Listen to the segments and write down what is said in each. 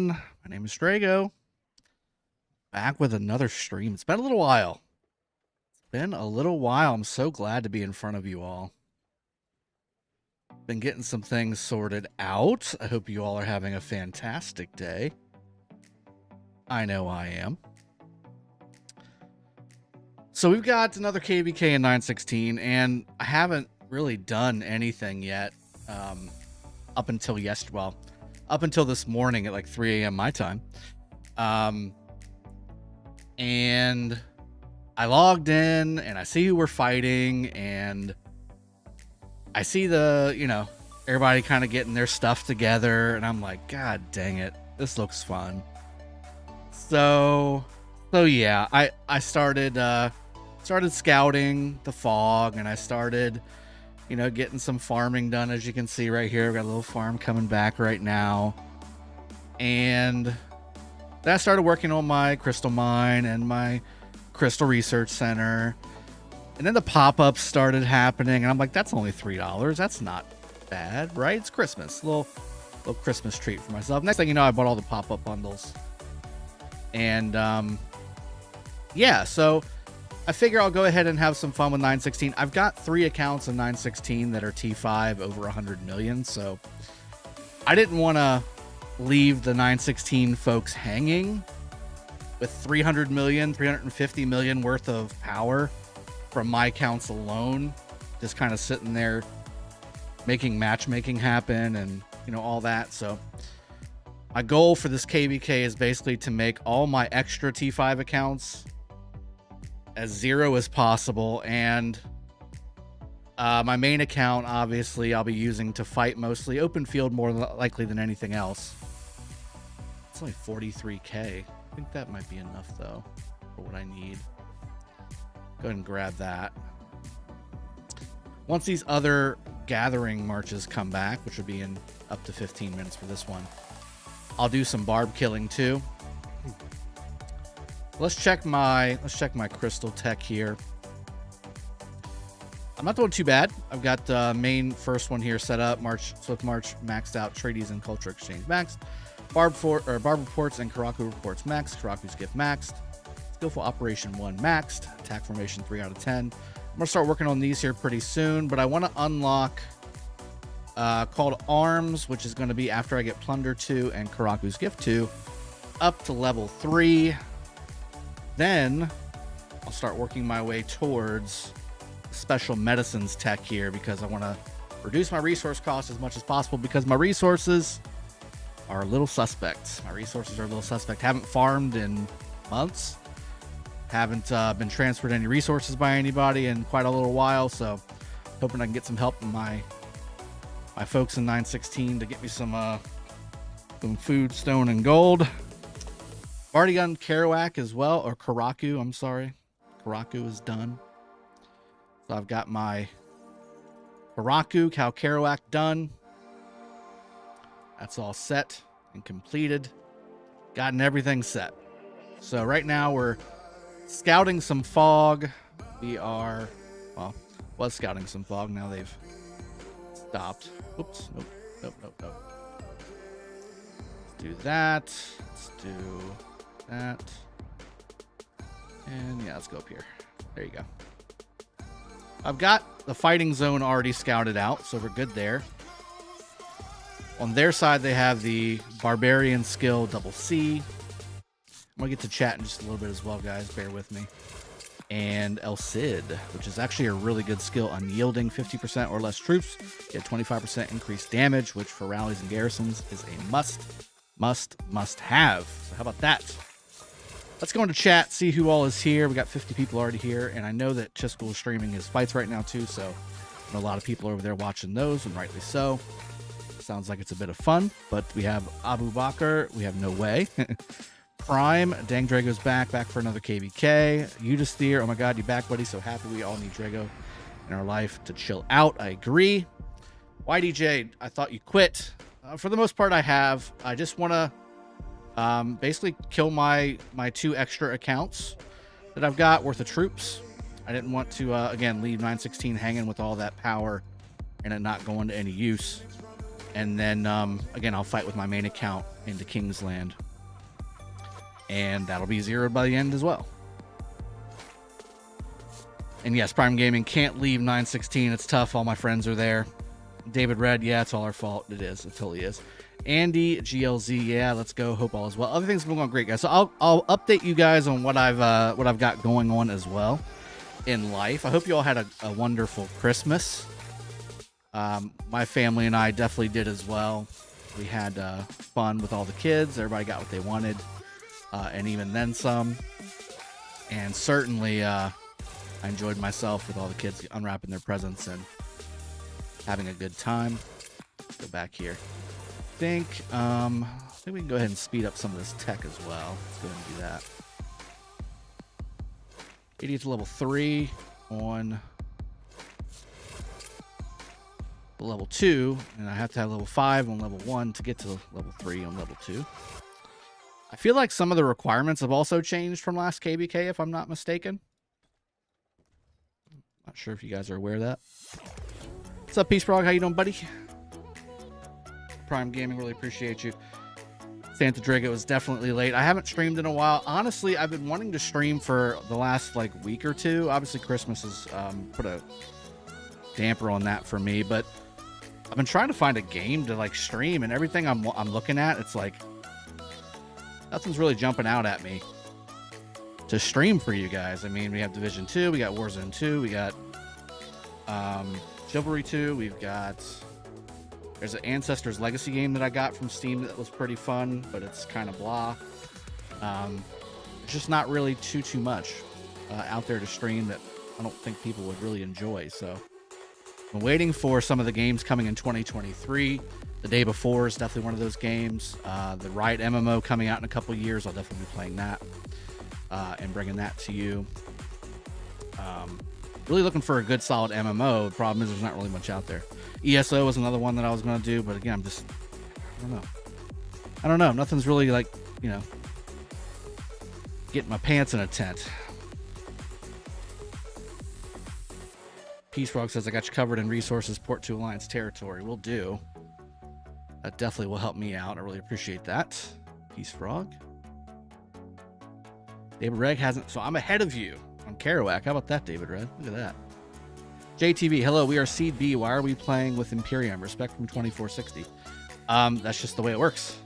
everyone. My name is Drago. Back with another stream. It's been a little while. I'm so glad to be in front of you all. Been getting some things sorted out. I hope you all are having a fantastic day. I know I am. So we've got another KvK in 916, and I haven't really done anything yet up until yesterday. Well, up until this morning at like 3 a.m. my time. And I logged in and I see who we're fighting, and I see everybody kind of getting their stuff together, and I'm like, God dang it, this looks fun. So yeah, I started scouting the fog, and I started getting some farming done. As you can see right here, I've got a little farm coming back right now. And then I started working on my crystal mine and my crystal research center. And then the pop-ups started happening, and I'm like, that's only $3. That's not bad, right? It's Christmas. A little Christmas treat for myself. Next thing you know, I bought all the pop-up bundles. And yeah, so I figure I'll go ahead and have some fun with 916. I've got 3 accounts of 916 that are T5 over 100 million, so I didn't want to leave the 916 folks hanging with 300 million, 350 million worth of power from my accounts alone, just kind of sitting there making matchmaking happen and all that. So my goal for this KvK is basically to make all my extra T5 accounts as zero as possible, and my main account, obviously, I'll be using to fight mostly open field more likely than anything else. It's only 43k. I think that might be enough though for what I need. Go ahead and grab that. Once these other gathering marches come back, which will be in up to 15 minutes for this one, I'll do some barb killing too. Let's check my crystal tech here. I'm not doing too bad. I've got the main first one here set up. Swift March maxed out. Treaties and Culture Exchange maxed. Barb reports and Karaku reports maxed. Karaku's gift maxed. Skillful Operation 1 maxed. Attack formation 3 out of 10. I'm gonna start working on these here pretty soon, but I want to unlock Call to Arms, which is going to be after I get Plunder 2 and Karaku's gift 2 up to level 3. Then I'll start working my way towards special medicines tech here, because I want to reduce my resource costs as much as possible, because my resources are a little suspect. Haven't farmed in months. Haven't been transferred any resources by anybody in quite a little while, so hoping I can get some help from my folks in 916 to get me some food, stone, and gold. Already done Kerouac as well, or Karaku, I'm sorry. Karaku is done. So I've got my Karaku, Cal Kerouac done. That's all set and completed. Gotten everything set. So right now we're scouting some fog. Was scouting some fog. Now they've stopped. Oops, nope. Let's do that. Let's do that. And yeah, let's go up here. There you go. I've got the fighting zone already scouted out, so we're good there. On their side, they have the Barbarian skill double C. I'm going to get to chat in just a little bit as well, guys. Bear with me. And El Cid, which is actually a really good skill. Unyielding, 50% or less troops. Get 25% increased damage, which for rallies and garrisons is a must have. So how about that? Let's go into chat, see who all is here. We got 50 people already here, and I know that Chiskel is streaming his fights right now too, so I know a lot of people over there watching those, and rightly so. Sounds like it's a bit of fun, but we have Abu Bakr. We have no way. Prime, Dang Drago's back for another KvK. Udisthir, oh my god, you back, buddy. So happy. We all need Drago in our life to chill out. I agree. YDJ, I thought you quit. For the most part, I have. I just want to basically kill my 2 extra accounts that I've got worth of troops. I didn't want to, again, leave 916 hanging with all that power and it not going to any use. And then, again, I'll fight with my main account into Kingsland. And that'll be zeroed by the end as well. And yes, Prime Gaming can't leave 916. It's tough. All my friends are there. David Red, yeah, it's all our fault. It is. It totally is. Andy, GLZ, yeah, let's go. Hope all is well. Other things have been going great, guys. So I'll update you guys on what I've got going on as well in life. I hope you all had a wonderful Christmas. My family and I definitely did as well. We had fun with all the kids. Everybody got what they wanted, and even then some. And certainly, I enjoyed myself with all the kids unwrapping their presents and having a good time. Let's go back here. I think we can go ahead and speed up some of this tech as well. Let's go ahead and do that. 80 to level 3 on level 2, and I have to have level 5 on level 1 to get to level 3 on level 2. I feel like some of the requirements have also changed from last KvK, if I'm not mistaken. Not sure if you guys are aware of that. What's up, Peace Frog? How you doing, buddy? Prime Gaming, really appreciate you. Santa Drago was definitely late. I haven't streamed in a while. Honestly, I've been wanting to stream for the last week or two. Obviously, Christmas has put a damper on that for me, but I've been trying to find a game to stream, and everything I'm looking at, it's like nothing's really jumping out at me to stream for you guys. I mean, we have Division 2, we got Warzone 2, we got Chivalry 2, we've got... There's an Ancestors Legacy game that I got from Steam that was pretty fun, but it's kind of blah. It's just not really too much out there to stream that I don't think people would really enjoy. So I'm waiting for some of the games coming in 2023. The Day Before is definitely one of those games. The Riot MMO coming out in a couple years. I'll definitely be playing that and bringing that to you. Really looking for a good solid MMO. The problem is there's not really much out there. ESO was another one that I was going to do, but again, I don't know. Nothing's really getting my pants in a tent. Peace Frog says, I got you covered in resources, port to Alliance territory. Will do. That definitely will help me out. I really appreciate that. Peace Frog. David Reg hasn't, so I'm ahead of you on Kerouac. How about that, David Red? Look at that. JTV, hello, we are Seed B. Why are we playing with Imperium? Respect from 2460. That's just the way it works.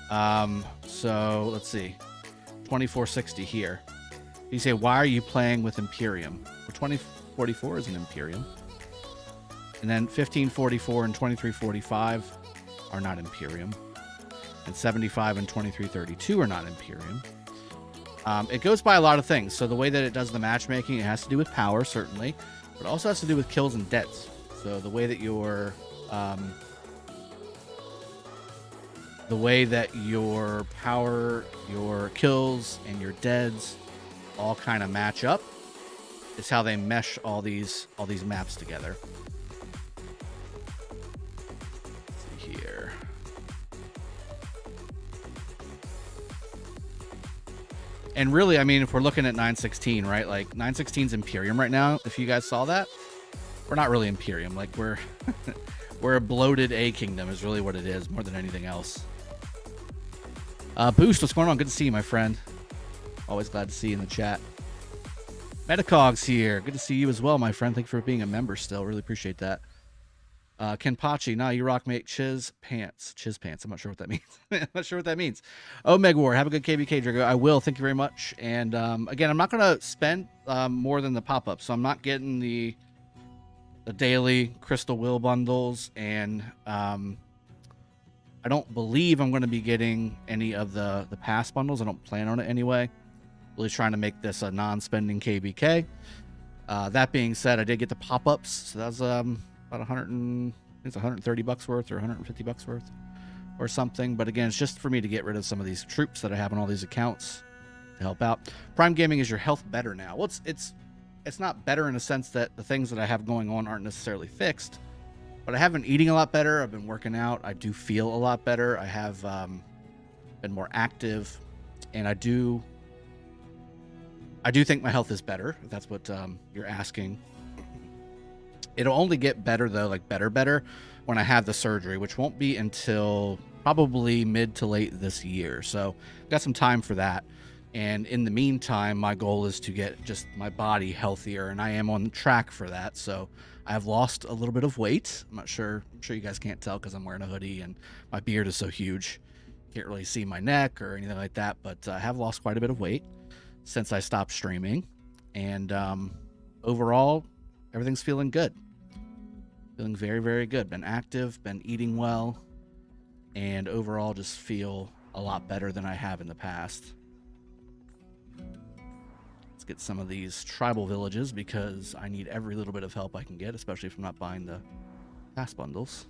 So let's see. 2460 here. You say, why are you playing with Imperium? Well, 2044 is an Imperium. And then 1544 and 2345 are not Imperium. And 75 and 2332 are not Imperium. It goes by a lot of things. So the way that it does the matchmaking, it has to do with power, certainly, but it also has to do with kills and deads. So the way that your power, your kills, and your deads all kind of match up is how they mesh all these maps together. Let's see here. And really, I mean, if we're looking at 916, right? Like 916's Imperium right now. If you guys saw that, we're not really Imperium. Like we're a bloated A kingdom is really what it is, more than anything else. Boost, what's going on? Good to see you, my friend. Always glad to see you in the chat. Metacog's here. Good to see you as well, my friend. Thank you for being a member still. Really appreciate that. Ken Pachi, nah, you rock, mate. Chiz pants. I'm not sure what that means. I'm not sure what that means. Oh, Megwar, have a good KvK, Drago. I will. Thank you very much. And again, I'm not going to spend more than the pop-up, so I'm not getting the daily Crystal Will bundles, and I don't believe I'm going to be getting any of the pass bundles. I don't plan on it anyway. Really trying to make this a non-spending KvK. That being said, I did get the pop-ups, so that's about 130 bucks worth or 150 bucks worth or something. But again, it's just for me to get rid of some of these troops that I have on all these accounts to help out. Prime Gaming, is your health better now? Well, it's not better in a sense that the things that I have going on aren't necessarily fixed, but I have been eating a lot better. I've been working out. I do feel a lot better. I have been more active, and I do think my health is better, if that's what you're asking. It'll only get better, though, like better, when I have the surgery, which won't be until probably mid to late this year. So got some time for that. And in the meantime, my goal is to get just my body healthier, and I am on track for that. So I've lost a little bit of weight. I'm sure you guys can't tell because I'm wearing a hoodie and my beard is so huge. Can't really see my neck or anything like that, but I have lost quite a bit of weight since I stopped streaming. And overall, everything's feeling good. Feeling very, very good. Been active, been eating well, and overall just feel a lot better than I have in the past. Let's get some of these tribal villages because I need every little bit of help I can get, especially if I'm not buying the pass bundles.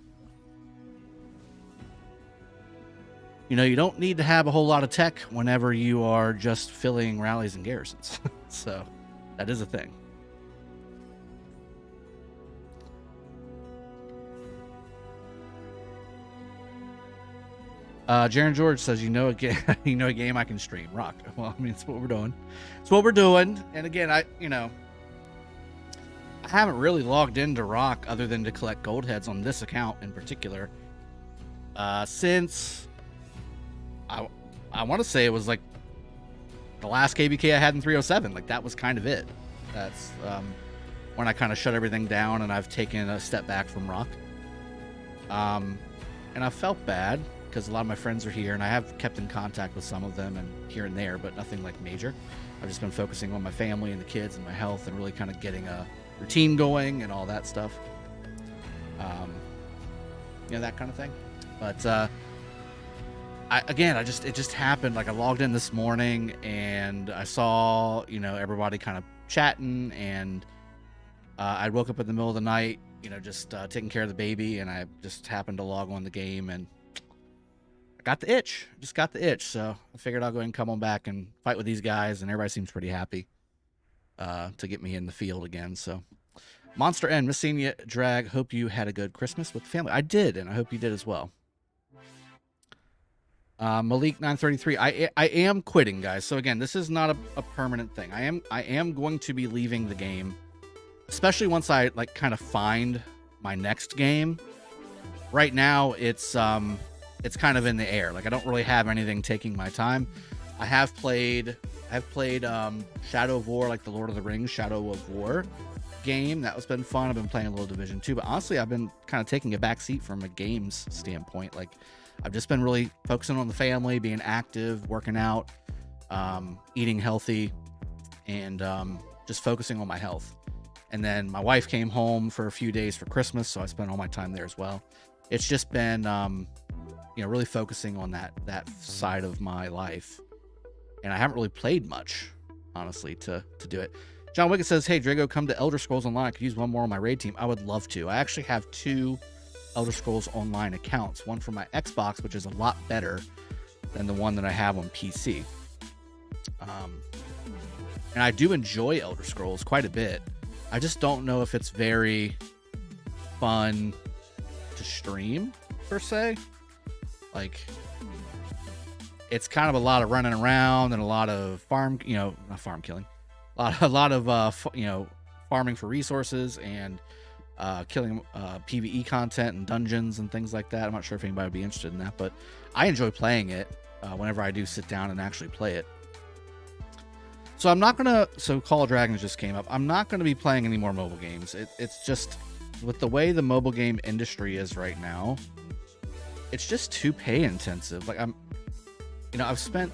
You know, you don't need to have a whole lot of tech whenever you are just filling rallies and garrisons. So that is a thing. Jaron George says, you know a game I can stream. Rock. Well, I mean, it's what we're doing. It's what we're doing. And again, I haven't really logged into Rock other than to collect gold heads on this account in particular. Since I want to say it was like the last KvK I had in 307. Like that was kind of it. That's when I kind of shut everything down and I've taken a step back from Rock. And I felt bad because a lot of my friends are here and I have kept in contact with some of them and here and there, but nothing like major. I've just been focusing on my family and the kids and my health and really kind of getting a routine going and all that stuff. That kind of thing. But it just happened. Like I logged in this morning and I saw, everybody kind of chatting, and I woke up in the middle of the night, just taking care of the baby, and I just happened to log on the game and I got the itch. Just got the itch. So I figured I'll go ahead and come on back and fight with these guys, and everybody seems pretty happy to get me in the field again. So Monster N, miss seeing you, Drag. Hope you had a good Christmas with the family. I did, and I hope you did as well. Malik 933. I am quitting, guys. So again, this is not a permanent thing. I am going to be leaving the game, especially once I kind of find my next game. Right now, it's kind of in the air. Like I don't really have anything taking my time. I've played Shadow of War, like the Lord of the Rings Shadow of War game. That was been fun. I've been playing a little Division 2, but honestly, I've been kind of taking a back seat from a games standpoint. Like I've just been really focusing on the family, being active, working out, eating healthy, and just focusing on my health. And then my wife came home for a few days for Christmas, so I spent all my time there as well. It's just been really focusing on that side of my life, and I haven't really played much, honestly, to do it. John Wickett says, hey Drago, come to Elder Scrolls Online. I could use one more on my raid team. I would love to. I actually have 2 Elder Scrolls Online accounts, one for my Xbox, which is a lot better than the one that I have on PC. And I do enjoy Elder Scrolls quite a bit. I just don't know if it's very fun to stream per se. Like it's kind of a lot of running around and a lot of not farm killing, a lot of farming for resources and killing PvE content and dungeons and things like that. I'm not sure if anybody would be interested in that, but I enjoy playing it whenever I do sit down and actually play it. So I'm not gonna. So Call of Dragons just came up. I'm not gonna be playing any more mobile games. It's just with the way the mobile game industry is right now, it's just too pay intensive. Like I've spent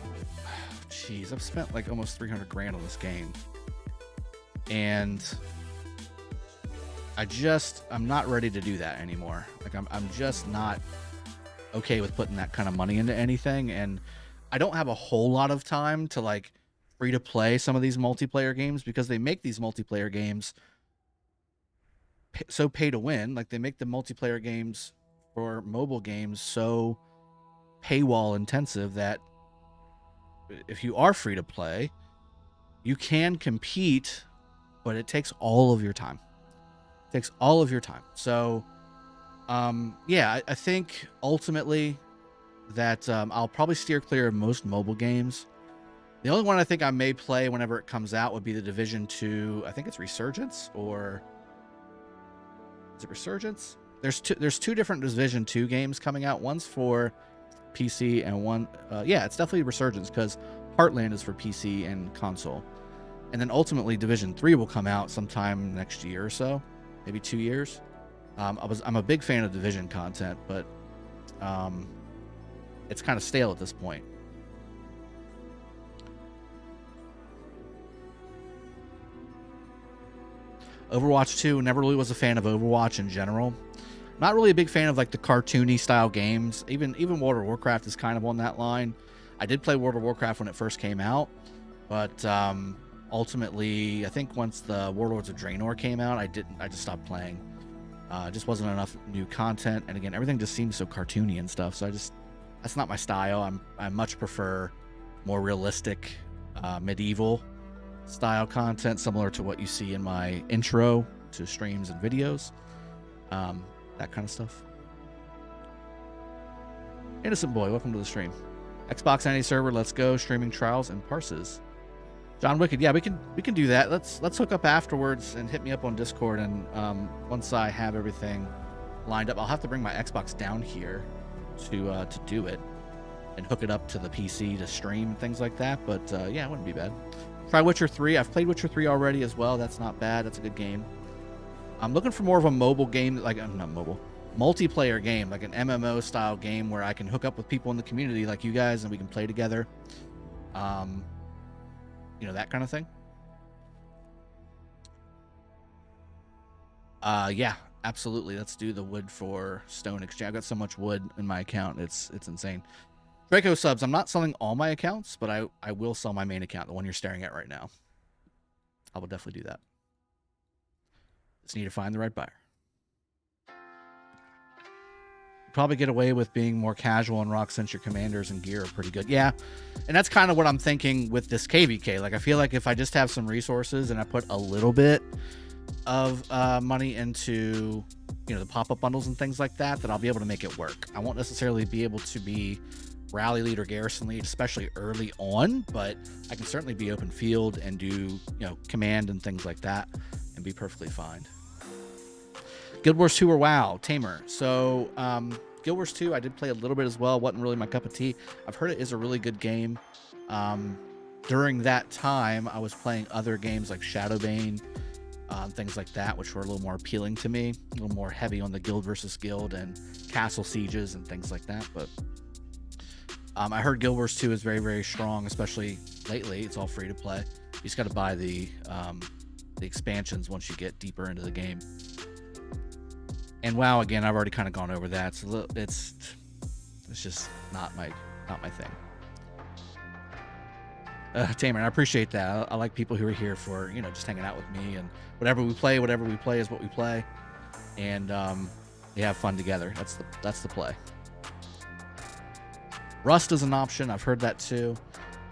like almost 300 grand on this game, and I'm not ready to do that anymore. Like I'm just not okay with putting that kind of money into anything, and I don't have a whole lot of time to like free to play some of these multiplayer games because they make these multiplayer games so pay to win. Like they make the multiplayer games for mobile games so paywall intensive that if you are free to play, you can compete, but it takes all of your time. It takes all of your time. So I think ultimately that I'll probably steer clear of most mobile games. The only one I think I may play whenever it comes out would be the Division 2. I think it's Resurgence, or is it Resurgence? there's two different Division 2 games coming out. One's for PC and one, yeah, it's definitely Resurgence because Heartland is for PC and console. And then ultimately Division 3 will come out sometime next year or so, maybe 2 years. I'm a big fan of Division content, but it's kind of stale at this point. Overwatch 2, never really was a fan of Overwatch in general. Not really a big fan of like the cartoony style games. Even World of Warcraft is kind of on that line. I did play World of Warcraft when it first came out, but ultimately, I think once the Warlords of Draenor came out, I just stopped playing. Just wasn't enough new content, and again, everything just seems so cartoony and stuff. So that's not my style. I much prefer more realistic, medieval style content, similar to what you see in my intro to streams and videos, that kind of stuff. Innocent Boy, welcome to the stream. Xbox NA server, let's go. Streaming trials and parses. John Wicked, yeah, we can do that. Let's hook up afterwards and hit me up on Discord. And once I have everything lined up, I'll have to bring my Xbox down here to do it and hook it up to the PC to stream and things like that. But yeah, it wouldn't be bad. Try Witcher 3. I've played Witcher 3 already as well. That's not bad. That's a good game. I'm looking for more of a mobile game, like not mobile, multiplayer game, like an MMO style game where I can hook up with people in the community like you guys and we can play together. You know, that kind of thing. Yeah, absolutely. Let's do the wood for stone exchange. I've got so much wood in my account. It's insane. Draco subs. I'm not selling all my accounts, but I will sell my main account, the one you're staring at right now. I will definitely do that. Just need to find the right buyer. Probably get away with being more casual and rock since your commanders and gear are pretty good. Yeah, and that's kind of what I'm thinking with this KvK. Like, I feel like if I just have some resources and I put a little bit of money into, you know, the pop-up bundles and things like that, that I'll be able to make it work. I won't necessarily be able to be rally lead or garrison lead, especially early on, but I can certainly be open field and do, you know, command and things like that and be perfectly fine. Guild Wars 2 or WoW, Tamer. So Guild Wars 2, I did play a little bit as well. Wasn't really my cup of tea. I've heard it is a really good game. During that time, I was playing other games like Shadowbane, things like that, which were a little more appealing to me, a little more heavy on the guild versus guild and castle sieges and things like that. But I heard Guild Wars 2 is very, very strong, especially lately. It's all free to play. You just got to buy the expansions once you get deeper into the game. And WoW, again, I've already kind of gone over that. So it's just not my thing. Tamer, I appreciate that. I like people who are here for, you know, just hanging out with me, and whatever we play is what we play, and we have fun together. That's the play. Rust is an option. I've heard that too.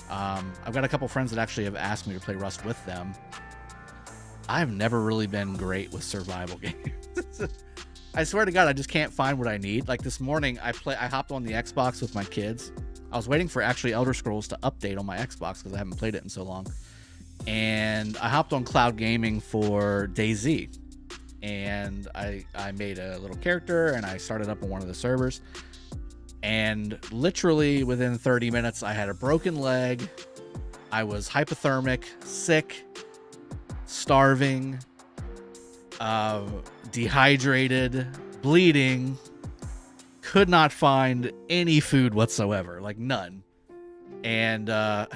I've got a couple friends that actually have asked me to play Rust with them. I've never really been great with survival games. I swear to God, I just can't find what I need. Like this morning, I hopped on the Xbox with my kids. I was waiting for actually Elder Scrolls to update on my Xbox because I haven't played it in so long. And I hopped on cloud gaming for DayZ. And I made a little character and I started up on one of the servers. And literally within 30 minutes, I had a broken leg. I was hypothermic, sick, starving, dehydrated, bleeding, could not find any food whatsoever, like none. And I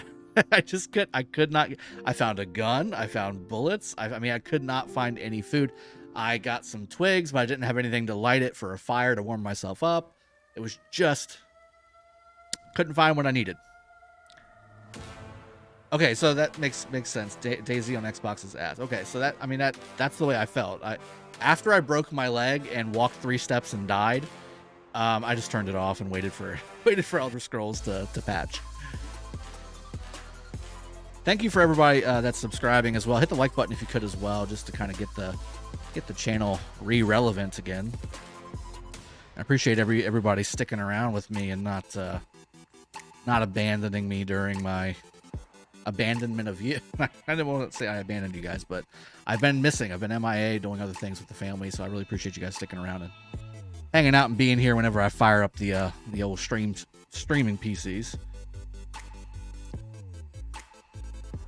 could not. I found a gun, I found bullets. I mean, I could not find any food. I got some twigs, but I didn't have anything to light it for a fire to warm myself up. It was just, couldn't find what I needed. Okay, so that makes sense. DayZ on Xbox is ass. Okay, so that's the way I felt. After I broke my leg and walked 3 steps and died, I just turned it off and waited for Elder Scrolls to patch. Thank you for everybody that's subscribing as well. Hit the like button if you could as well, just to kind of get the channel relevant again. I appreciate everybody sticking around with me and not abandoning me during my abandonment of you. I didn't want to say I abandoned you guys, but I've been missing. I've been MIA doing other things with the family, so I really appreciate you guys sticking around and hanging out and being here whenever I fire up the old streaming PCs.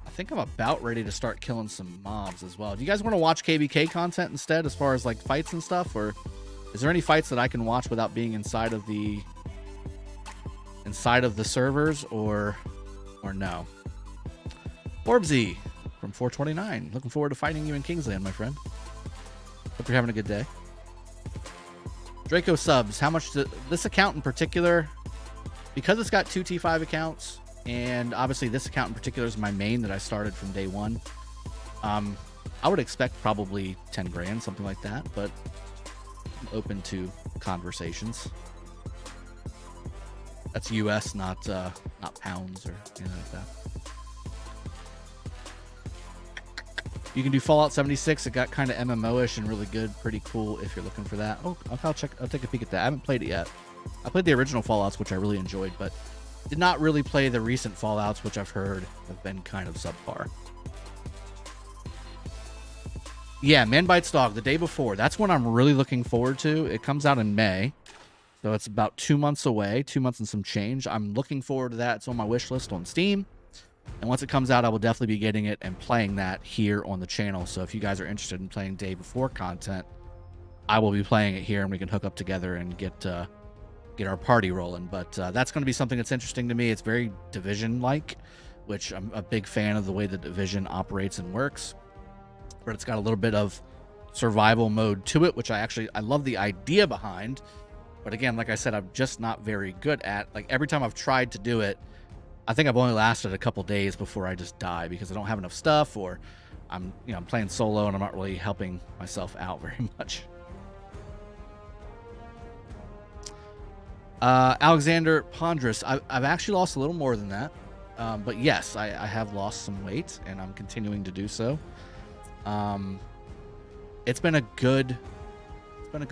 I think I'm about ready to start killing some mobs as well. Do you guys want to watch KvK content instead, as far as like fights and stuff, or is there any fights that I can watch without being inside of the servers, or no? Orbsy from 429. Looking forward to fighting you in Kingsland, my friend. Hope you're having a good day. Draco subs. How much this account in particular, because it's got 2 T5 accounts, and obviously this account in particular is my main that I started from day one. I would expect probably 10 grand, something like that, but I'm open to conversations. That's US, not pounds or anything like that. You can do Fallout 76. It got kind of MMO-ish and really good, pretty cool if you're looking for that. Oh, I'll take a peek at that. I haven't played it yet. I played the original Fallouts, which I really enjoyed, but did not really play the recent Fallouts, which I've heard have been kind of subpar. Yeah, Man Bites Dog, the day before. That's what I'm really looking forward to. It comes out in May, so it's about 2 months away, 2 months and some change. I'm looking forward to that. It's on my wish list on Steam. And once it comes out, I will definitely be getting it and playing that here on the channel. So if you guys are interested in playing day before content, I will be playing it here, and we can hook up together and get our party rolling. But that's going to be something that's interesting to me. It's very Division-like, which I'm a big fan of the way the Division operates and works. But it's got a little bit of survival mode to it, which I love the idea behind. But again, like I said, I'm just not very good at. Like, every time I've tried to do it, I think I've only lasted a couple days before I just die because I don't have enough stuff, or I'm playing solo and I'm not really helping myself out very much. Alexander Pondrus, I've actually lost a little more than that, but yes, I have lost some weight and I'm continuing to do so. It's been a good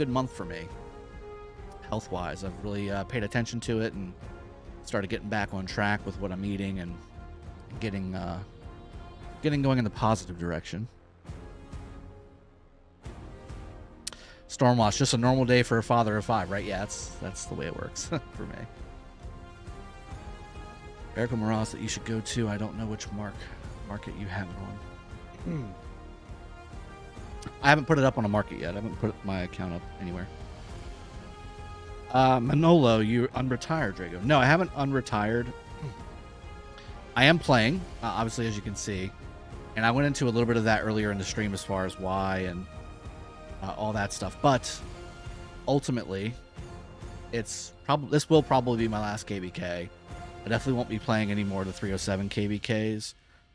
month for me, health-wise. I've really paid attention to it and started getting back on track with what I'm eating and getting going in the positive direction. Stormwatch, just a normal day for a father of 5, right? Yeah, that's the way it works for me. Erica Morales that you should go to. I don't know which market you have it on. I haven't put it up on a market yet. I haven't put my account up anywhere. Manolo, you unretired, Drago. No, I haven't unretired. I am playing, obviously, as you can see. And I went into a little bit of that earlier in the stream as far as why and all that stuff. But ultimately, this will probably be my last KvK. I definitely won't be playing any more of the 307 KvKs.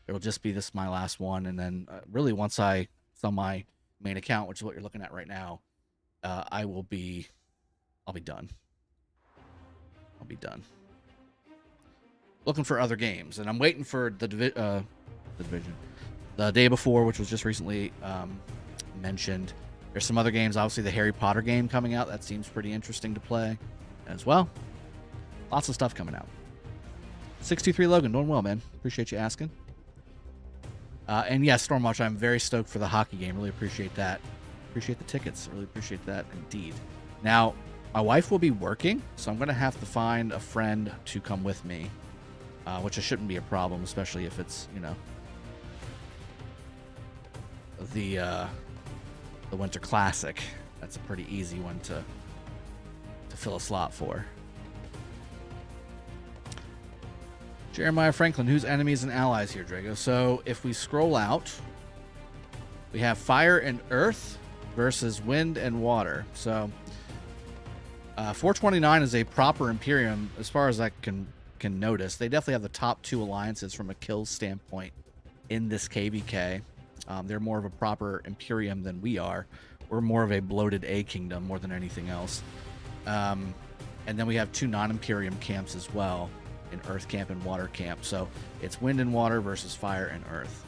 It'll just be my last one. And then really once I sell my main account, which is what you're looking at right now, I'll be done. I'll be done. Looking for other games, and I'm waiting for the Division, the day before, which was just recently mentioned. There's some other games, obviously the Harry Potter game coming out. That seems pretty interesting to play as well. Lots of stuff coming out. 623 Logan, doing well, man. Appreciate you asking. And yes, Stormwatch, I'm very stoked for the hockey game. Really appreciate that. Appreciate the tickets. Really appreciate that indeed. Now, my wife will be working, so I'm going to have to find a friend to come with me, which shouldn't be a problem, especially if it's, the Winter Classic. That's a pretty easy one to fill a slot for. Jeremiah Franklin, who's enemies and allies here, Drago? So if we scroll out, we have fire and earth versus wind and water. So 429 is a proper Imperium, as far as I can notice. They definitely have the top 2 alliances from a kills standpoint in this KvK. They're more of a proper Imperium than we are. We're more of a bloated A kingdom more than anything else. And then we have 2 non-Imperium camps as well, in Earth Camp and Water Camp. So it's wind and water versus fire and earth.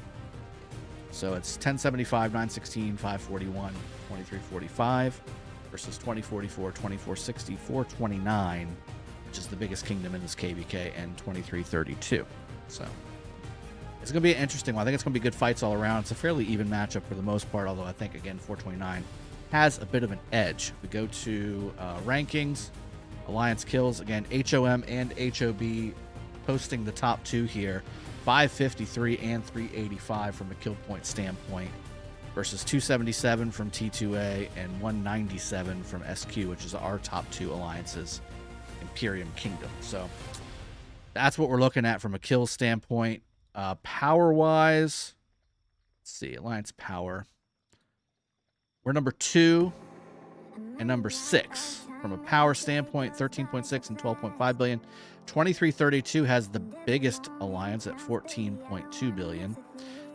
So it's 1075, 916, 541, 2345 versus 2044, 2460, 429, which is the biggest kingdom in this KvK, and 2332. So It's going to be an interesting one. I think it's going to be good fights all around. It's a fairly even matchup for the most part, although I think, again, 429 has a bit of an edge. We go to rankings, alliance kills. Again, HOM and HOB posting the top two here. 553 and 385 from a kill point standpoint versus 277 from T2A and 197 from SQ, which is our top two alliances, Imperium Kingdom. So that's what we're looking at from a kill standpoint. Power-wise, let's see, alliance power. We're number 2 and number 6 from a power standpoint, 13.6 and 12.5 billion. 2332 has the biggest alliance at 14.2 billion.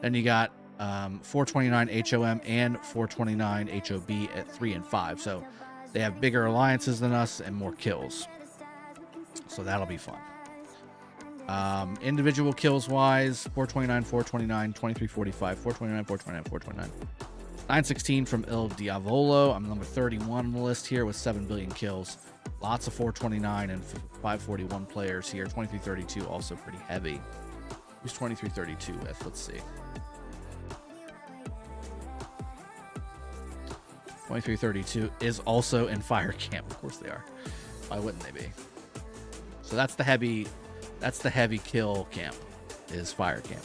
Then you got 429 HOM and 429 HOB at 3 and 5. So they have bigger alliances than us and more kills. So that'll be fun. Individual kills wise, 429, 429, 2345, 429, 429, 429. 916 from Il Diavolo. I'm number 31 on the list here with 7 billion kills. Lots of 429 and 541 players here. 2332 also pretty heavy. Who's 2332 with? Let's see. 2332 is also in fire camp. Of course they are. Why wouldn't they be? So that's the heavy kill camp, is fire camp.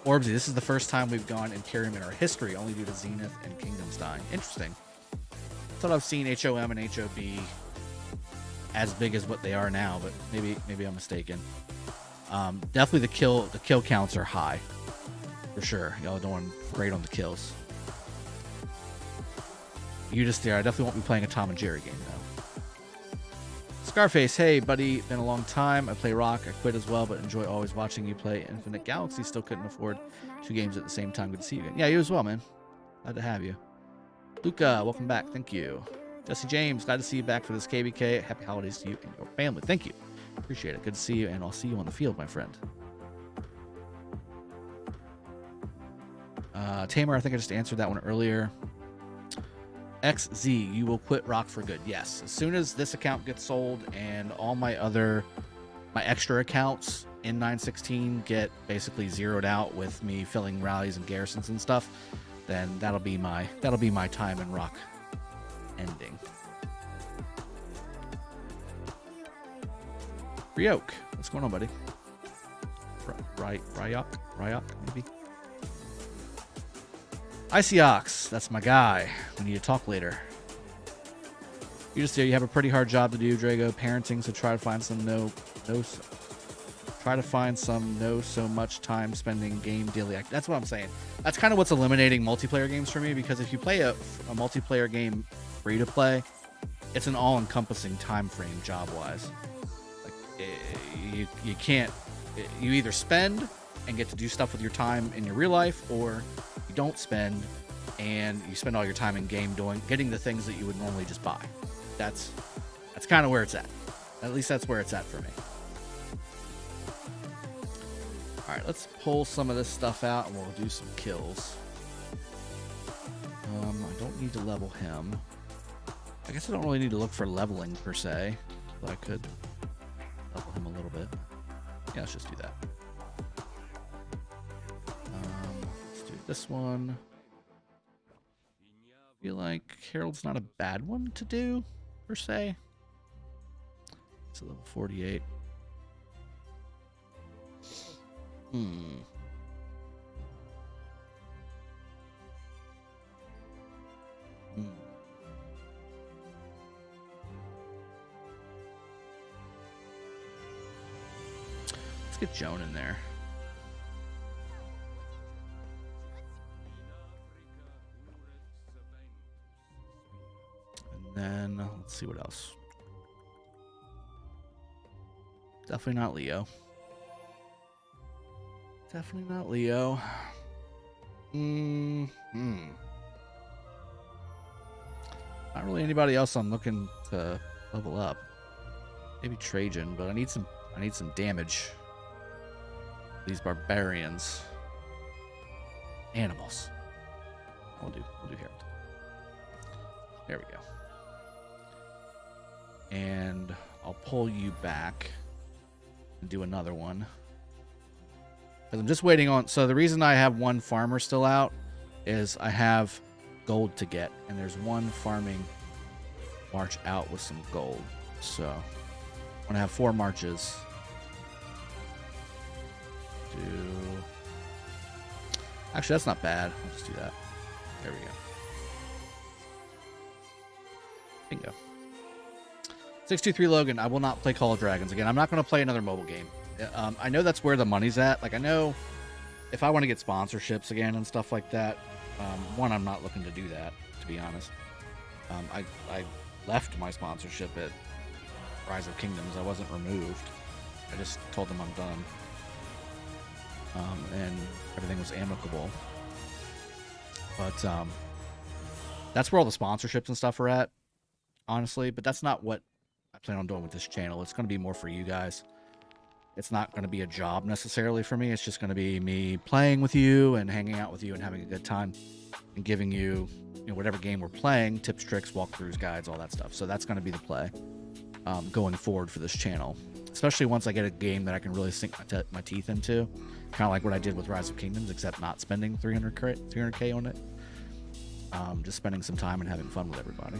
Orbsy, this is the first time we've gone Imperium in our history, only due to Zenith and Kingdoms dying. Interesting. I thought I've seen HOM and HOB as big as what they are now, but maybe I'm mistaken. Definitely the kill counts are high, for sure. Y'all are doing great on the kills. You just there. I definitely won't be playing a Tom and Jerry game though. Scarface, hey buddy, been a long time. I play Rock, I quit as well, but enjoy always watching you play Infinite Galaxy. Still couldn't afford 2 games at the same time. Good to see you again. Yeah, you as well, man. Glad to have you. Luca, welcome back. Thank you. Jesse James, glad to see you back for this KvK. Happy holidays to you and your family. Thank you. Appreciate it. Good to see you, and I'll see you on the field, my friend. Tamer, I think I just answered that one earlier. XZ, you will quit Rock for good. Yes, as soon as this account gets sold and all my extra accounts in 916 get basically zeroed out with me filling rallies and garrisons and stuff, then that'll be my time in Rock ending. Ryok, what's going on, buddy? Ryok, maybe. Icy Ox, that's my guy. We need to talk later. You just you have a pretty hard job to do, Drago. Parenting, so try to find some no so much time spending game daily act. That's what I'm saying. That's kind of what's eliminating multiplayer games for me, because if you play a multiplayer game free to play, it's an all-encompassing time frame job wise. Like you can't. You either spend and get to do stuff with your time in your real life, or you don't spend and you spend all your time in game getting the things that you would normally just buy. That's kind of where it's at. At least that's where it's at for me. All right, let's pull some of this stuff out and we'll do some kills. I don't need to level him. I guess I don't really need to look for leveling per se, but I could level him a little bit. Yeah, let's just do that. Let's do this one. I feel like Herald's not a bad one to do, per se. It's a level 48. Let's get Joan in there. And then let's see what else. Definitely not Leo. Definitely not Leo. Not really anybody else I'm looking to level up. Maybe Trajan, but I need some damage. These barbarians. Animals. We'll do Herald. There we go. And I'll pull you back and do another one. Because I'm just waiting on... So the reason I have one farmer still out is I have gold to get. And there's one farming march out with some gold. So I'm going to have 4 marches. Actually, that's not bad. I'll just do that. There we go. Bingo. 623 Logan, I will not play Call of Dragons again. I'm not going to play another mobile game. I know that's where the money's at. Like, I know if I want to get sponsorships again and stuff like that, one, I'm not looking to do that, to be honest. I left my sponsorship at Rise of Kingdoms. I wasn't removed. I just told them I'm done. And everything was amicable. But that's where all the sponsorships and stuff are at, honestly. But that's not what I plan on doing with this channel. It's going to be more for you guys. It's not going to be a job necessarily for me. It's just going to be me playing with you and hanging out with you and having a good time and giving you, whatever game we're playing, tips, tricks, walkthroughs, guides, all that stuff. So that's going to be the play going forward for this channel, especially once I get a game that I can really sink my teeth into, kind of like what I did with Rise of Kingdoms, except not spending 300K on it. Just spending some time and having fun with everybody.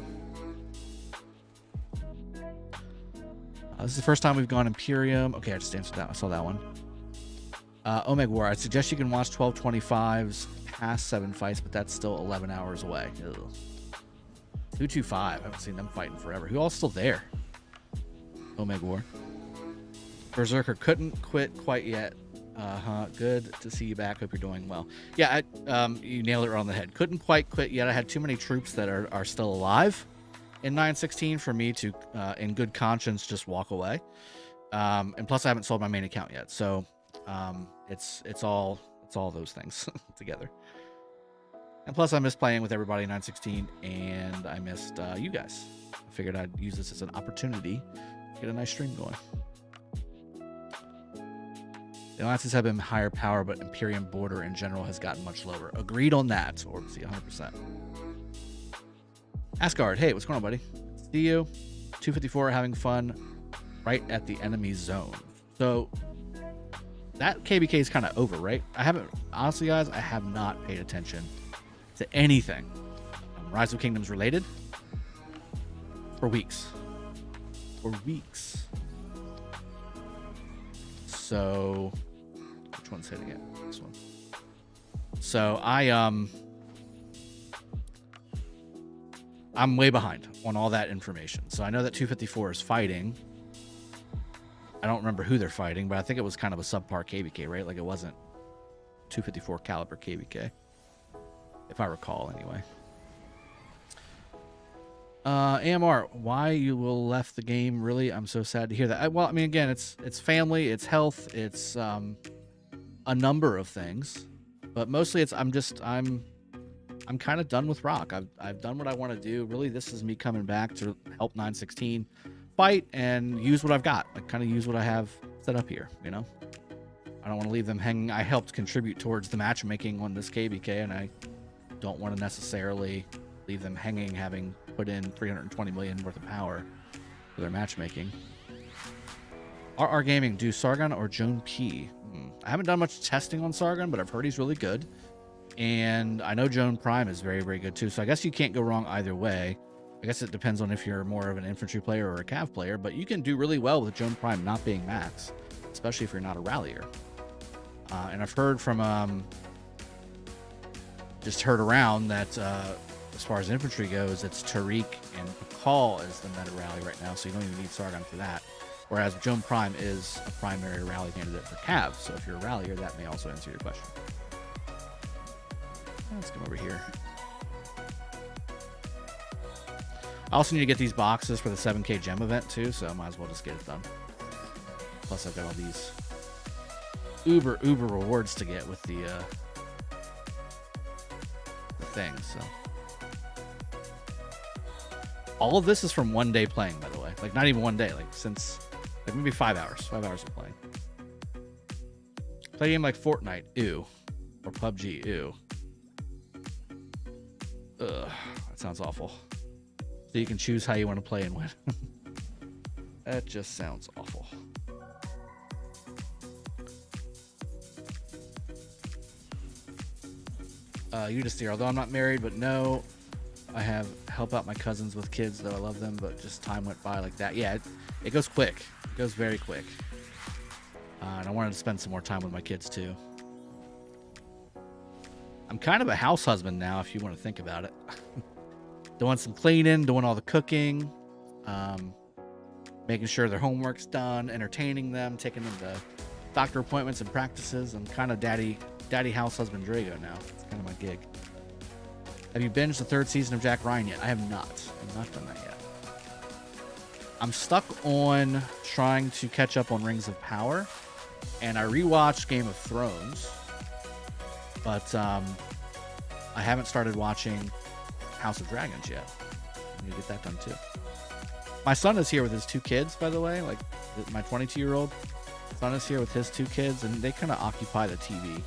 This is the first time we've gone Imperium. Okay, I just answered that. I saw that one. Omega War. I suggest you can watch 1225's past 7 fights, but that's still 11 hours away. Ugh. 225. I haven't seen them fighting forever. Who all's still there? Omega War. Berserker couldn't quit quite yet. Good to see you back. Hope you're doing well. Yeah, you nailed it right on the head. Couldn't quite quit yet. I had too many troops that are still alive in 916 for me to, in good conscience, just walk away. And plus, I haven't sold my main account yet, so it's all those things together. And plus, I missed playing with everybody in 916, and I missed you guys. I figured I'd use this as an opportunity to get a nice stream going. The alliances have been higher power, but Imperium border in general has gotten much lower. Agreed on that, or see 100%. Asgard, hey, what's going on, buddy? See you. 254 having fun right at the enemy zone. So that KvK is kind of over, right? Honestly, guys, I have not paid attention to anything Rise of Kingdoms related for weeks. So, which one's hitting it? This one. So I'm way behind on all that information. So I know that 254 is fighting. I don't remember who they're fighting, but I think it was kind of a subpar KvK, right? Like, it wasn't 254 caliber KvK, if I recall, anyway. AMR, why you will left the game? Really, I'm so sad to hear that. Well, I mean, again, it's family, it's health, it's a number of things, but mostly it's I'm kind of done with Rock. I've done what I want to do. Really, this is me coming back to help 916 fight and use what I've got. Like, kind of use what I have set up here, I don't want to leave them hanging. I helped contribute towards the matchmaking on this KvK, and I don't want to necessarily leave them hanging, having put in 320 million worth of power for their matchmaking. RR Gaming, do Sargon or Joan P? I haven't done much testing on Sargon, but I've heard he's really good. And I know Joan Prime is very, very good too. So I guess you can't go wrong either way. I guess it depends on if you're more of an infantry player or a cav player, but you can do really well with Joan Prime not being max, especially if you're not a rallier. And I've heard from, just heard around that, as far as infantry goes, it's Tariq and Pakal is the meta rally right now, so you don't even need Sargon for that. Whereas Joan Prime is a primary rally candidate for Cav, so if you're a rallier, that may also answer your question. Let's come over here. I also need to get these boxes for the 7K gem event too, so I might as well just get it done. Plus, I've got all these uber rewards to get with the thing, so. All of this is from one day playing, by the way. Like, not even one day. Like, since, like, maybe 5 hours. 5 hours of playing. Play a game like Fortnite. Ew. Or PUBG. Ew. Ugh. That sounds awful. So you can choose how you want to play and win. That just sounds awful. You just steer. Although I'm not married, but no, I have help out my cousins with kids, though I love them, but just time went by like that. Yeah, it goes quick. It goes very quick. And I wanted to spend some more time with my kids, too. I'm kind of a house husband now, if you want to think about it. Doing some cleaning, doing all the cooking, making sure their homework's done, entertaining them, taking them to doctor appointments and practices. I'm kind of daddy house husband Drago now. It's kind of my gig. Have you binged the 3rd season of Jack Ryan yet? I have not. I've not done that yet. I'm stuck on trying to catch up on Rings of Power, and I rewatched Game of Thrones, but I haven't started watching House of Dragons yet. I need to get that done too. My son is here with his 2 kids, by the way. Like, my 22-year-old son is here with his 2 kids, and they kind of occupy the TV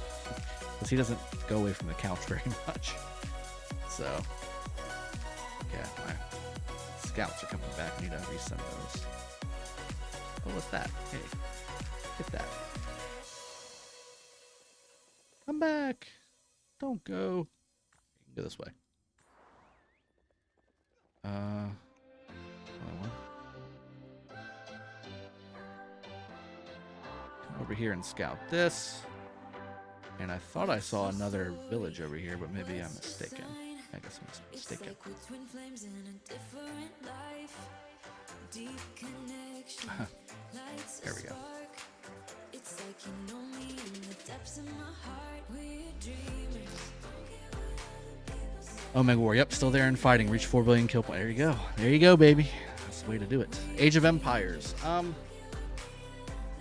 because he doesn't go away from the couch very much. So, yeah, my scouts are coming back. I need to resend those. Oh, what's that? Hey, get that. Come back. Don't go. You can go this way. Come over here and scout this. And I thought I saw another village over here, but maybe I'm mistaken. I guess I'm mistaken. There we go. Omega War, yep, still there and fighting. Reach 4 billion kill point. There you go. There you go, baby. That's the way to do it. Age of Empires.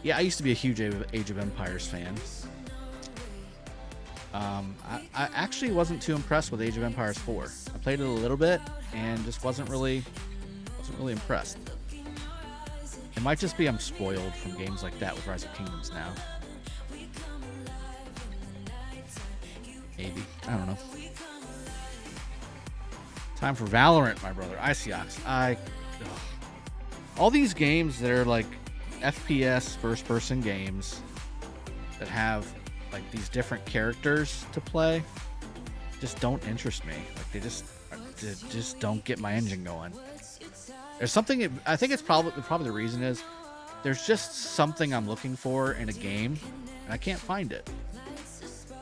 Yeah, I used to be a huge Age of Empires fan. I actually wasn't too impressed with Age of Empires 4. I played it a little bit and just wasn't really impressed. It might just be I'm spoiled from games like that with Rise of Kingdoms now. Maybe. I don't know. Time for Valorant, my brother. Icyox. All these games that are like FPS first-person games that have like these different characters to play just don't interest me. Like they just don't get my engine going. There's something. I think it's probably the reason is there's just something I'm looking for in a game, and I can't find it.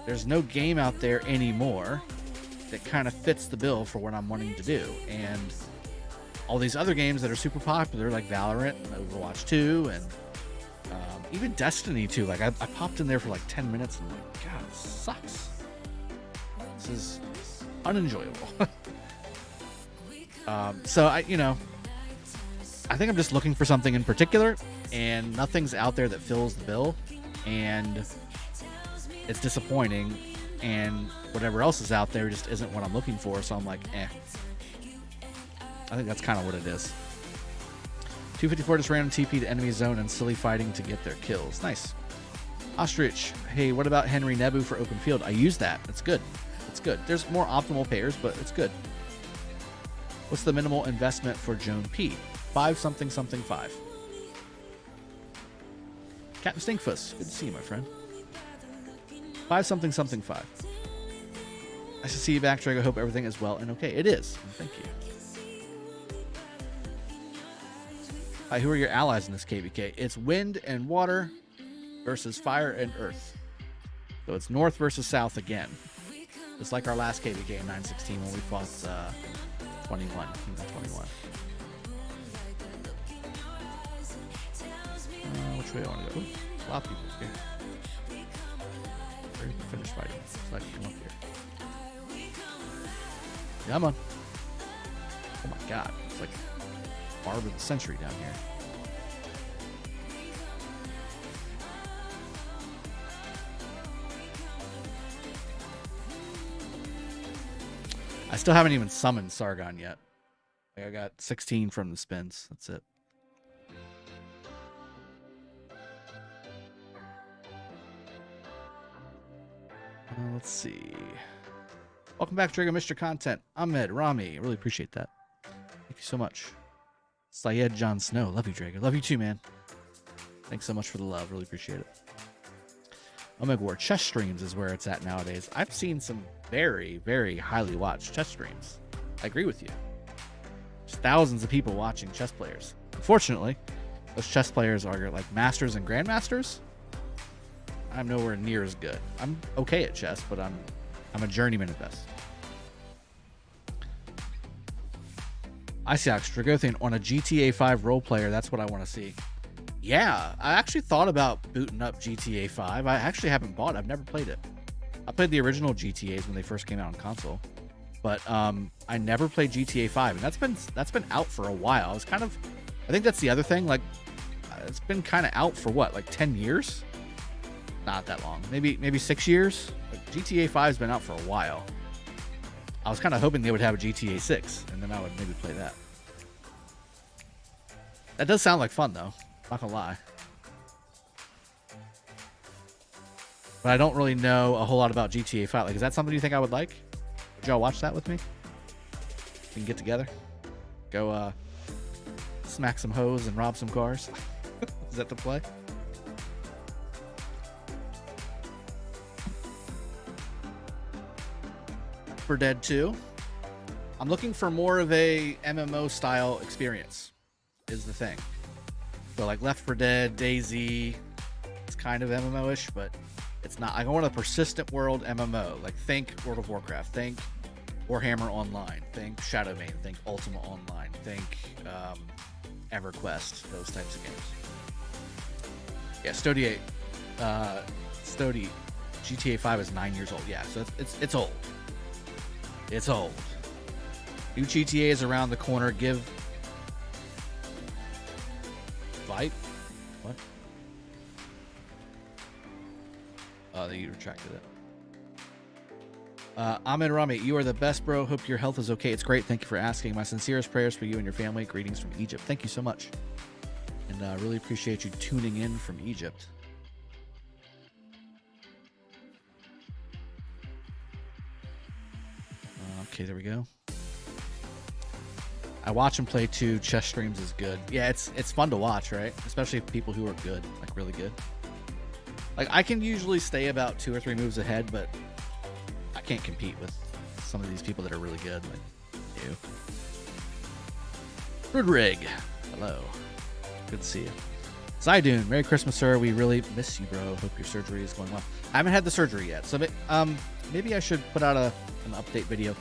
There's no game out there anymore that kind of fits the bill for what I'm wanting to do, and all these other games that are super popular like Valorant and Overwatch 2 and even Destiny 2, like I popped in there for like 10 minutes and I'm like, God, this sucks. This is unenjoyable. So I think I'm just looking for something in particular, and nothing's out there that fills the bill, and it's disappointing, and whatever else is out there just isn't what I'm looking for, so I'm like, eh. I think that's kind of what it is. 254 just random TP to enemy zone and silly fighting to get their kills. Nice. Ostrich, hey, what about Henry Nebu for open field? I use that. It's good. It's good. There's more optimal pairs, but it's good. What's the minimal investment for Joan P? 5 something something 5. Captain Stinkfuss, good to see you, my friend. 5 something something 5. Nice to see you back, Drag. I hope everything is well and okay. It is. Thank you. Hi, who are your allies in this KvK? It's wind and water versus fire and earth. So it's north versus south again. Just like our last KvK in 916 when we fought 21. 21. Which way do I want to go? Ooh, a lot of people here. Where can finish fighting? So I can come up here. Come on. Oh my god. It's like Barb of the Century down here. I still haven't even summoned Sargon yet. I got 16 from the spins. That's it. Let's see. Welcome back, Drago. Mr. Content. Ahmed, Rami. Really appreciate that. Thank you so much. Syed Jon Snow. Love you, Drago. Love you too, man. Thanks so much for the love. Really appreciate it. Omega War chess streams is where it's at nowadays. I've seen some very, very highly watched chess streams. I agree with you. There's thousands of people watching chess players. Unfortunately, those chess players are like masters and grandmasters. I'm nowhere near as good. I'm okay at chess, but I'm a journeyman at best. Icyox, Dragothien on a GTA 5 role player. That's what I want to see. Yeah, I actually thought about booting up GTA 5. I actually haven't bought it. I've never played it. I played the original GTAs when they first came out on console, but I never played GTA 5, and that's been out for a while. I think that's the other thing. Like, it's been kind of out for what, like 10 years? Not that long. Maybe 6 years. Like, GTA 5's been out for a while. I was kind of hoping they would have a GTA 6, and then I would maybe play that. That does sound like fun, though. Not gonna lie. But I don't really know a whole lot about GTA 5. Like, is that something you think I would like? Would y'all watch that with me? We can get together. Go, smack some hoes and rob some cars. Is that the play? For Dead 2. I'm looking for more of a MMO style experience, is the thing. So like Left 4 Dead, DayZ, it's kind of MMO-ish, but it's not. I want a persistent world MMO. Like, think World of Warcraft, think Warhammer Online, think Shadowmane, think Ultima Online, think EverQuest, those types of games. Yeah, Stody, GTA 5 is 9 years old. Yeah, so it's old. It's old. New GTA is around the corner. Give Vipe? What? Oh, you retracted it. Ahmed Rami, you are the best, bro. Hope your health is okay. It's great. Thank you for asking. My sincerest prayers for you and your family. Greetings from Egypt. Thank you so much. And really appreciate you tuning in from Egypt. Okay, there we go. I watch and play too. Chess streams is good. Yeah, it's fun to watch, right? Especially people who are good, like really good. Like, I can usually stay about 2 or 3 moves ahead, but I can't compete with some of these people that are really good, like you. Rodrig, hello. Good to see you. Zydune, Merry Christmas, sir. We really miss you, bro. Hope your surgery is going well. I haven't had the surgery yet, so maybe I should put out an update video.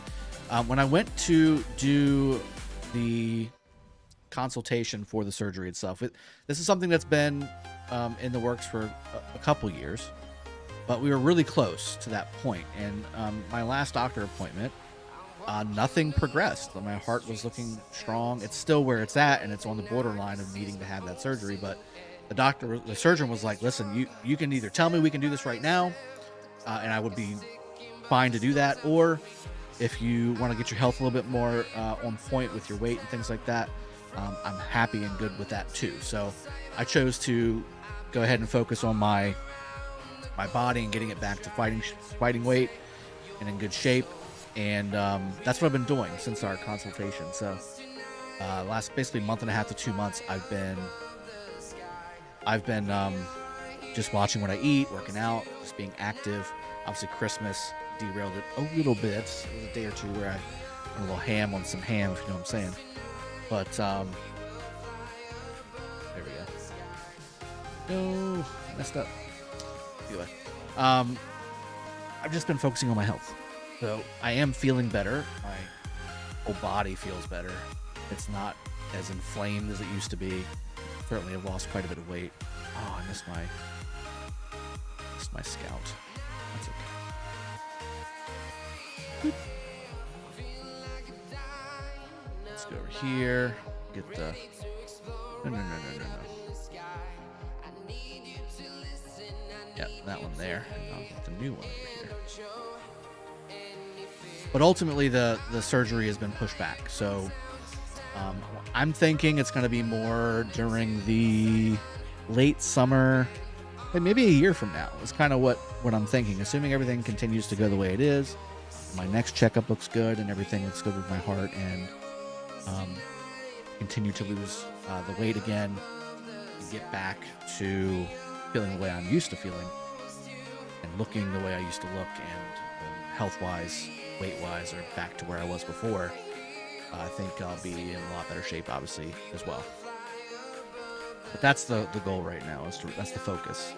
When I went to do the consultation for the surgery itself, this is something that's been in the works for a couple years, but we were really close to that point. And my last doctor appointment, nothing progressed. My heart was looking strong. It's still where it's at, and it's on the borderline of needing to have that surgery. But the surgeon was like, listen, you can either tell me we can do this right now, and I would be fine to do that, or if you want to get your health a little bit more on point with your weight and things like that, I'm happy and good with that too. So I chose to go ahead and focus on my body and getting it back to fighting weight and in good shape. And that's what I've been doing since our consultation. So last basically month and a half to 2 months, I've been just watching what I eat, working out, just being active. Obviously, Christmas derailed it a little bit. It was a day or two where I went a little ham on some ham, if you know what I'm saying. But there we go. No, messed up. Anyway, I've just been focusing on my health. So I am feeling better. My whole body feels better. It's not as inflamed as it used to be. Certainly I've lost quite a bit of weight. Oh, I missed my scout. That's okay. Boop. Let's go over here. Get the... No. Yep, that one there. And I'll get the new one over here. But ultimately, the surgery has been pushed back. So I'm thinking it's going to be more during the late summer, like maybe a year from now. Is kind of what I'm thinking. Assuming everything continues to go the way it is, my next checkup looks good, and everything looks good with my heart, and continue to lose the weight again, and get back to feeling the way I'm used to feeling. and looking the way I used to look, and health-wise, weight-wise, are back to where I was before, I think I'll be in a lot better shape, obviously, as well. But that's the goal right now. That's the focus.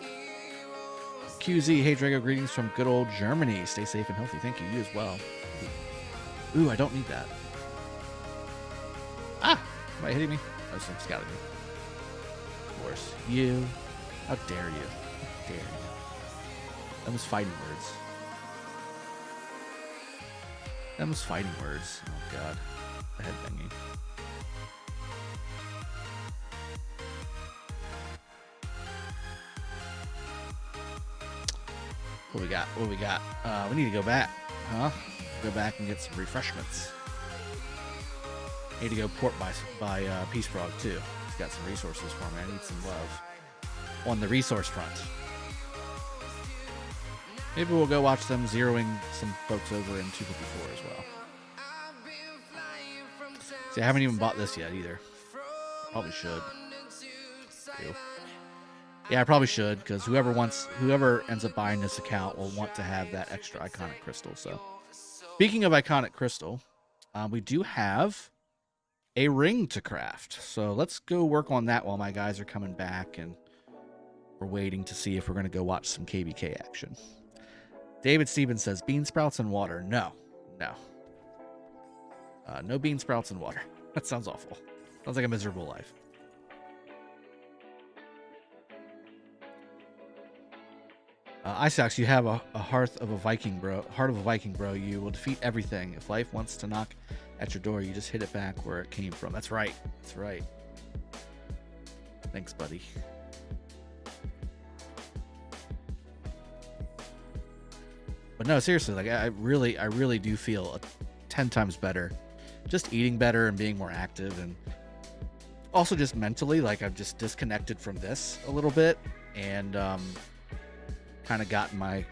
QZ, hey Drago, greetings from good old Germany. Stay safe and healthy. Thank you. You as well. Ooh, I don't need that. Ah! Am I hitting me? Oh, some scouting me. Of course. You. How dare you? How dare you? That was fighting words. That was fighting words. Oh, God. The head banging. What we got? What we got? We need to go back, huh? Go back and get some refreshments. Need to go port by Peace Frog too. He's got some resources for me. I need some love on the resource front. Maybe we'll go watch them zeroing some folks over in 254 as well. See, I haven't even bought this yet either. Probably should. Ew. Yeah, I probably should, because whoever ends up buying this account will want to have that extra iconic crystal. So, speaking of iconic crystal, we do have a ring to craft. So let's go work on that while my guys are coming back, and we're waiting to see if we're going to go watch some KvK action. David Stevens says, bean sprouts and water. No. No bean sprouts and water. That sounds awful. Sounds like a miserable life. Isaacs, you have a heart of a Viking, bro. You will defeat everything. If life wants to knock at your door, you just hit it back where it came from. That's right. That's right. Thanks, buddy. But no, seriously, like I really do feel 10 times better. Just eating better and being more active, and also just mentally, like I've just disconnected from this a little bit, and kind of gotten my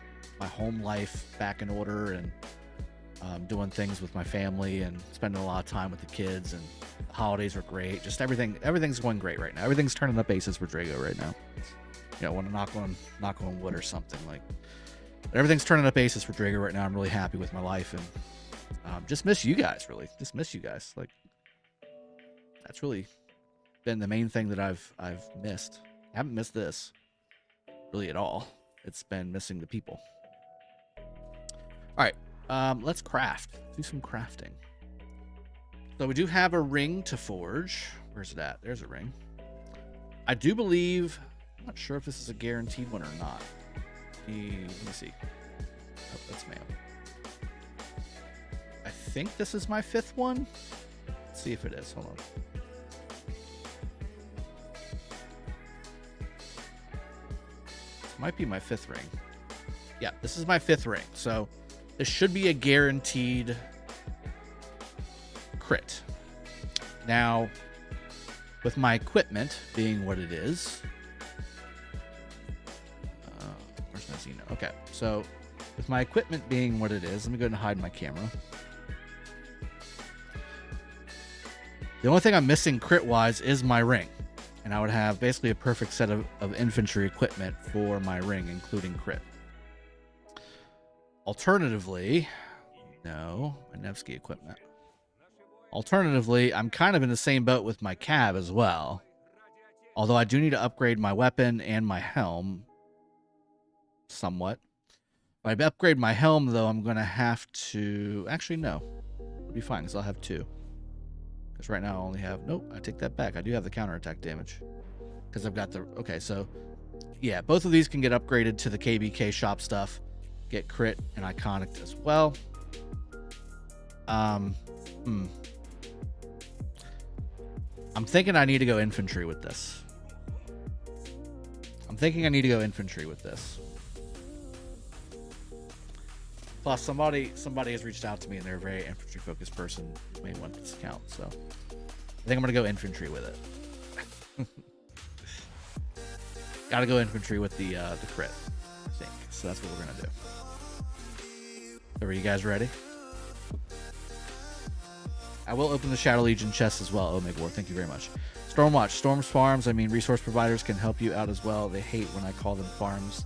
home life back in order, and doing things with my family and spending a lot of time with the kids, and the holidays were great. Just everything's going great right now. Everything's turning up aces for Drago right now. You know, want to knock on wood or something, like, but everything's turning up aces for Drago right now. I'm really happy with my life, and just miss you guys, really. Just miss you guys. Like, that's really been the main thing that I've missed. I haven't missed this really at all. It's been missing the people. All right, let's craft. Do some crafting. So we do have a ring to forge. Where's it at? There's a ring. I do believe, I'm not sure if this is a guaranteed one or not. Let me see. Oh, that's mail. I think this is my 5th one. Let's see if it is. Hold on. Might be my 5th ring. Yeah, this is my 5th ring. So this should be a guaranteed crit. Now, with my equipment being what it is, where's my Xeno? Okay, so with my equipment being what it is, let me go ahead and hide my camera. The only thing I'm missing crit-wise is my ring. And I would have basically a perfect set of infantry equipment for my ring, including crit. Alternatively, no, my Nevsky equipment. Alternatively, I'm kind of in the same boat with my cab as well. Although I do need to upgrade my weapon and my helm somewhat. If I upgrade my helm, though, I'm going to have to... Actually, no. It'll be fine, because I'll have 2. Because right now I only have... Nope, I take that back. I do have the counterattack damage. Because I've got the... Okay, so... Yeah, both of these can get upgraded to the KvK shop stuff. Get crit and iconic as well. I'm thinking I need to go infantry with this. Plus, somebody has reached out to me, and they're a very infantry-focused person who may want this account, so I think I'm going to go infantry with it. Got to go infantry with the crit, I think. So that's what we're going to do. Are you guys ready? I will open the Shadow Legion chest as well, Omega War. Thank you very much. Stormwatch. Storms farms, I mean, resource providers can help you out as well. They hate when I call them farms.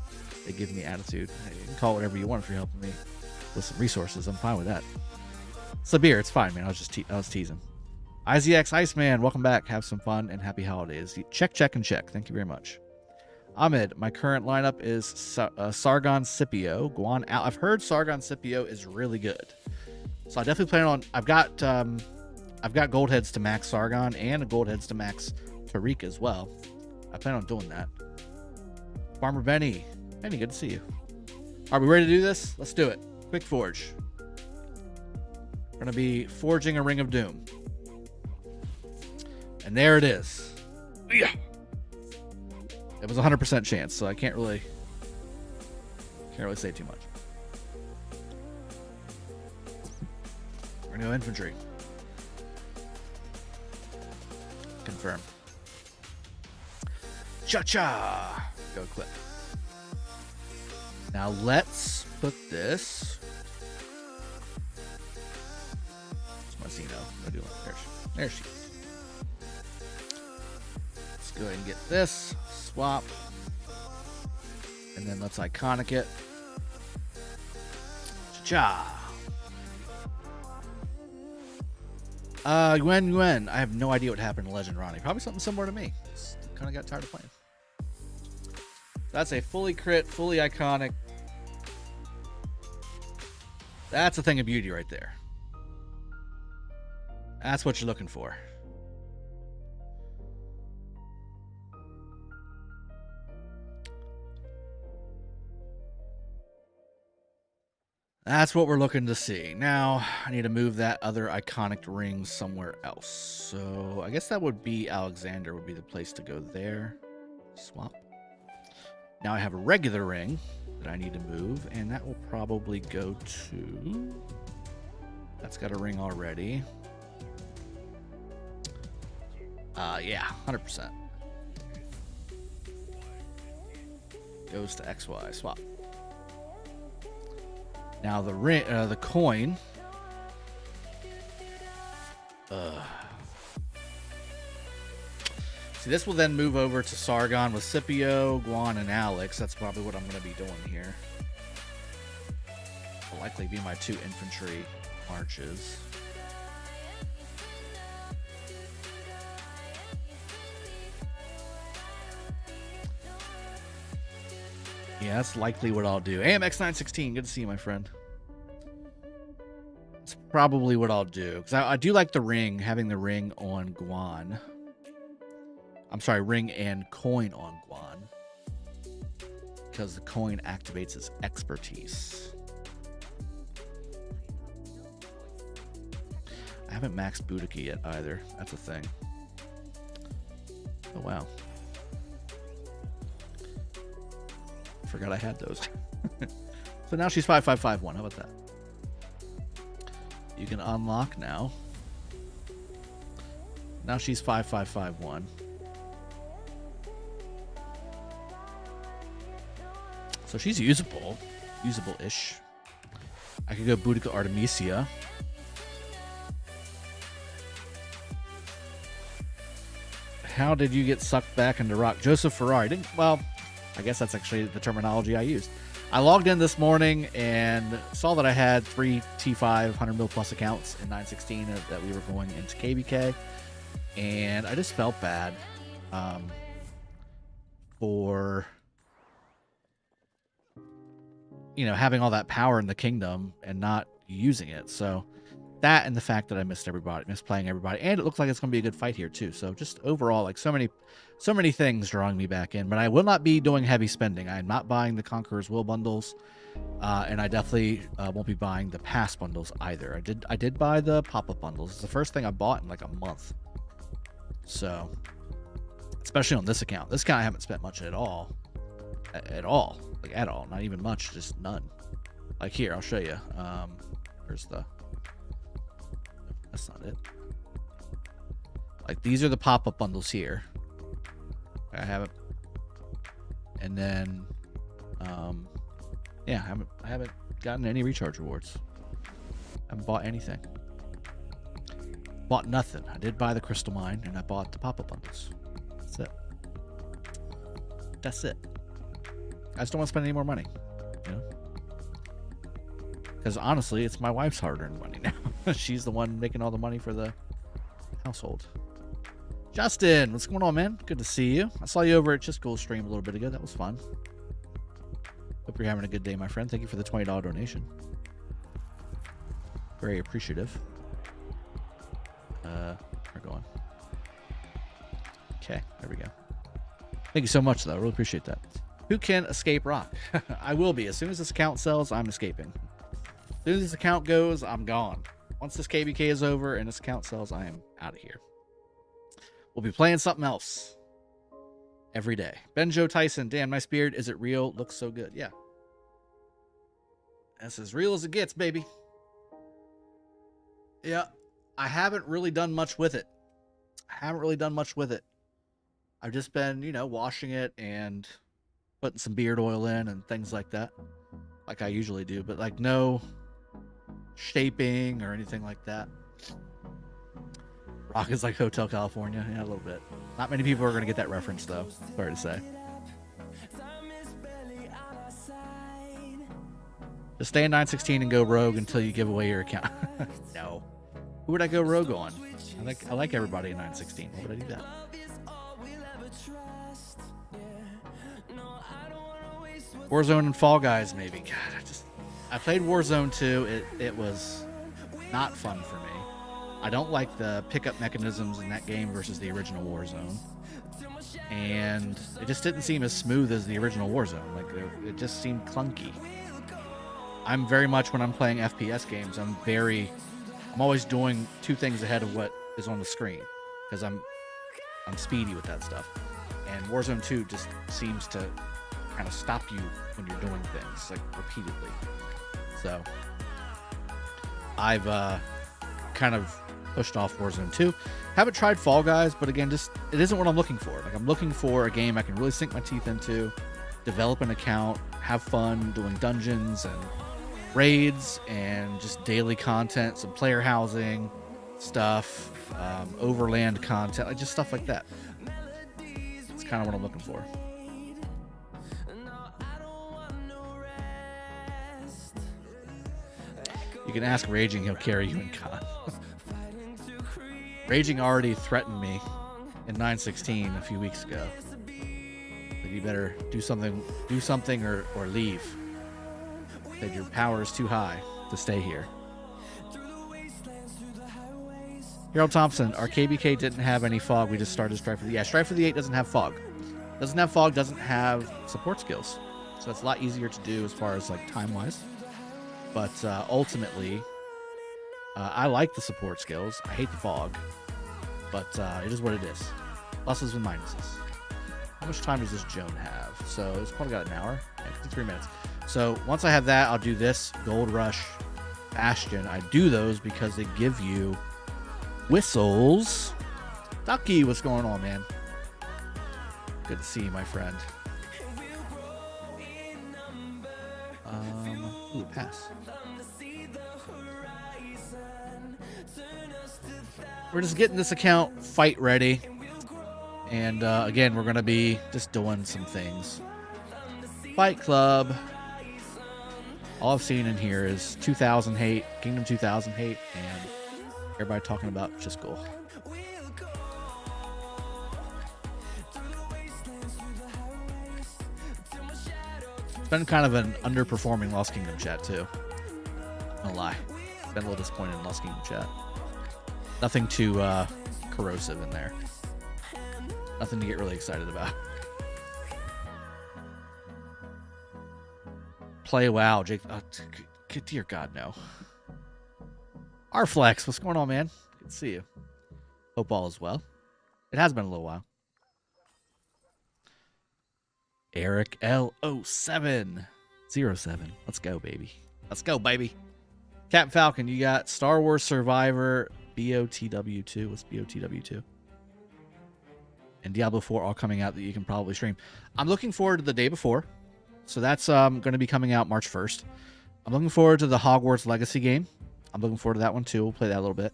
they give me attitude. Hey, you can call it whatever you want if you're helping me with some resources. I'm fine with that. It's a beer. It's fine, man. I was teasing. IZX Iceman, welcome back. Have some fun and happy holidays. Check, check, and check. Thank you very much. Ahmed, my current lineup is Sargon Scipio, Guan Al. I've heard Sargon Scipio is really good, so I definitely plan on. I've got gold heads to max Sargon and gold heads to max Tariq as well. I plan on doing that. Farmer Benny, good to see you. Are we ready to do this? Let's do it. Quick forge. We're gonna be forging a Ring of Doom, and there it is. Yeah. It was a 100% chance, so I can't really say too much. We're gonna go infantry. Confirm. Cha-cha! Go click. Now let's put this. What's my Xeno? There she is. Let's go ahead and get this. Swap. And then let's iconic it. Cha-cha! Gwen. I have no idea what happened to Legend Ronnie. Probably something similar to me. Just kind of got tired of playing. That's a fully crit, fully iconic. That's a thing of beauty right there. That's what you're looking for. That's what we're looking to see. Now, I need to move that other iconic ring somewhere else. So, I guess that would be Alexander would be the place to go there. Swap. Now I have a regular ring that I need to move, and that will probably go to... That's got a ring already. Yeah, 100%. Goes to XY. Swap. Now the ring, the coin. See, this will then move over to Sargon with Scipio, Guan, and Alex. That's probably what I'm going to be doing here. Will likely be my 2 infantry marches. Yeah, that's likely what I'll do. AMX916, good to see you, my friend. That's probably what I'll do. Because I do like the ring, having the ring on Guan. I'm sorry, ring and coin on Guan. Because the coin activates his expertise. I haven't maxed Boudica yet either. That's a thing. Oh, wow. Forgot I had those. So now she's 5551. How about that? You can unlock now. Now she's 5551. So she's usable-ish. I could go Boudica Artemisia. How did you get sucked back into Rock? Joseph Ferrari didn't. Well, I guess that's actually the terminology I used. I logged in this morning and saw that I had 3 T5 100 mil plus accounts in 916 that we were going into KvK, and I just felt bad for having all that power in the kingdom and not using it. So that, and the fact that I missed playing everybody, and it looks like it's going to be a good fight here too. So just overall, like so many things drawing me back in. But I will not be doing heavy spending. I'm not buying the Conqueror's Will bundles, and I definitely won't be buying the Pass bundles either. I did buy the pop-up bundles. It's the first thing I bought in like a month. So, especially on this account. This account I haven't spent much at all. At all. Not even much. Just none. Like here, I'll show you. Where's the... That's not it. Like, these are the pop-up bundles here. I haven't. And then, yeah, I haven't gotten any recharge rewards. I haven't bought anything. Bought nothing. I did buy the crystal mine, and I bought the pop-up bundles. That's it. I just don't want to spend any more money. You know? Because honestly, it's my wife's hard-earned money now. She's the one making all the money for the household. Justin, what's going on, man? Good to see you. I saw you over at Chiscool stream a little bit ago. That was fun. Hope you're having a good day, my friend. Thank you for the $20 donation. Very appreciative. We're going. Okay, there we go. Thank you so much, though. I really appreciate that. Who can escape Rock? I will be. As soon as this account sells, I'm escaping. As soon as this account goes, I'm gone. Once this KvK is over and this account sells, I am out of here. We'll be playing something else every day. Benjo Tyson, damn, nice beard. Is it real? Looks so good. Yeah. That's as real as it gets, baby. Yeah. I haven't really done much with it. I've just been, you know, washing it and putting some beard oil in and things like that. Like I usually do, but like no shaping or anything like that. Rock is like Hotel California. Yeah, a little bit. Not many people are going to get that reference, though. Sorry to say. Just stay in 916 and go rogue until you give away your account. No. Who would I go rogue on? I like everybody in 916. Why would I do that? Warzone and Fall Guys, maybe. God, I played Warzone 2. It was not fun for me. I don't like the pickup mechanisms in that game versus the original Warzone. And it just didn't seem as smooth as the original Warzone. Like, it just seemed clunky. I'm very much, when I'm playing FPS games, I'm always doing two things ahead of what is on the screen. Because I'm speedy with that stuff. And Warzone 2 just seems to kind of stop you when you're doing things, like, repeatedly. So, I've kind of pushed off Warzone 2. Haven't tried Fall Guys, but again, it isn't what I'm looking for. Like, I'm looking for a game I can really sink my teeth into, develop an account, have fun doing dungeons and raids and just daily content, some player housing stuff, overland content, like just stuff like that. It's kind of what I'm looking for. You can ask Raging, he'll carry you in con. Raging already threatened me in 916 a few weeks ago. But you better do something or leave. That your power is too high to stay here. Harold Thompson, our KvK didn't have any fog. We just started Strife for the... Yeah, Strife for the 8 doesn't have fog. Doesn't have support skills. So it's a lot easier to do as far as like time-wise. But ultimately, I like the support skills. I hate the fog. But it is what it is. Pluses and minuses. How much time does this Joan have? So it's probably got an hour. Yeah, 53 minutes. So once I have that, I'll do this Gold Rush Bastion. I do those because they give you whistles. Ducky, what's going on, man? Good to see you, my friend. Ooh, pass. We're just getting this account fight ready. And again, we're going to be just doing some things. Fight Club. All I've seen in here is 2000 hate, Kingdom 2000 hate, and everybody talking about Chiscool. It's been kind of an underperforming Lost Kingdom chat, too. I'm gonna lie. Been a little disappointed in Lost Kingdom chat. Nothing too corrosive in there. Nothing to get really excited about. Play WoW, Jake. Oh, dear God, no. Rflex, what's going on, man? Good to see you. Hope all is well. It has been a little while. Eric L0707. Let's go, baby. Let's go, baby. Captain Falcon, you got Star Wars Survivor BOTW2. What's BOTW2? And Diablo 4 all coming out that you can probably stream. I'm looking forward to the day before. So that's going to be coming out March 1st. I'm looking forward to the Hogwarts Legacy game. I'm looking forward to that one too. We'll play that a little bit.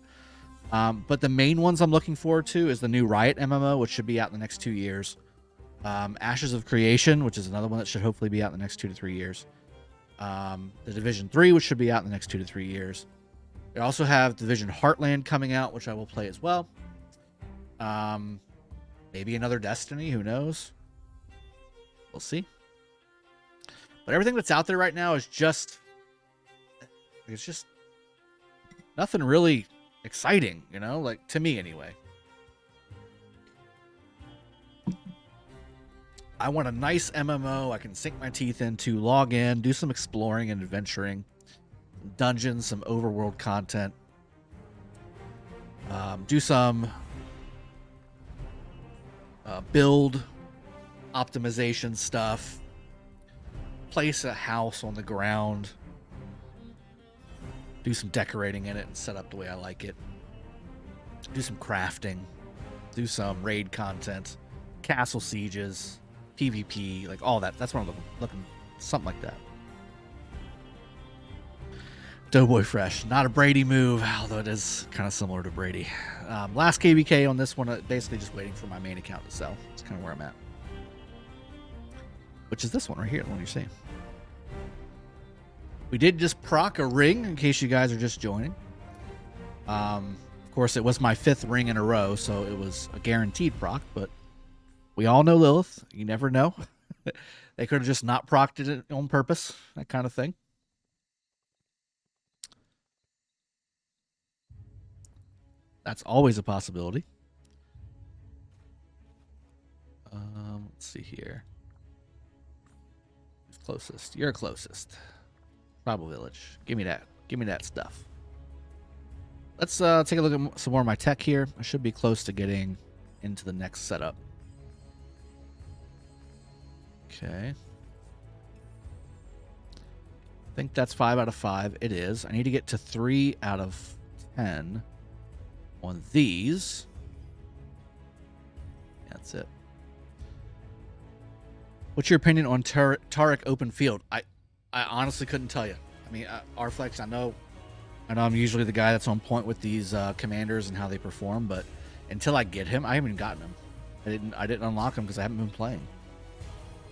But the main ones I'm looking forward to is the new Riot MMO, which should be out in the next 2 years. Ashes of Creation, which is another one that should hopefully be out in the next 2 to 3 years. The Division 3, which should be out in the next 2 to 3 years. We also have Division Heartland coming out, which I will play as well. Maybe another Destiny, who knows? We'll see. But everything that's out there right now is just... It's just nothing really exciting, you know? Like, to me, anyway. I want a nice MMO I can sink my teeth into, log in, do some exploring and adventuring, dungeons, some overworld content, do some build optimization stuff, place a house on the ground, do some decorating in it and set up the way I like it, do some crafting, do some raid content, castle sieges, PvP, like all that. That's what I'm looking something like that. Doughboy Fresh, not a Brady move, although it is kind of similar to Brady. Last KvK on this one, basically just waiting for my main account to sell. That's kind of where I'm at. Which is this one right here, the one you're seeing. We did just proc a ring, in case you guys are just joining. Of course, it was my 5th ring in a row, so it was a guaranteed proc, but we all know Lilith. You never know. They could have just not procced it on purpose, that kind of thing. That's always a possibility. Let's see here. Who's closest? You're closest. Tribal Village. Give me that. Give me that stuff. Let's take a look at some more of my tech here. I should be close to getting into the next setup. Okay. I think that's 5 out of 5. It is. I need to get to 3 out of 10 on these. That's it. What's your opinion on Taric open field? I honestly couldn't tell you. I mean, Arflex, I know I'm usually the guy that's on point with these commanders and how they perform, but until I get him, I haven't even gotten him. I didn't unlock him because I haven't been playing.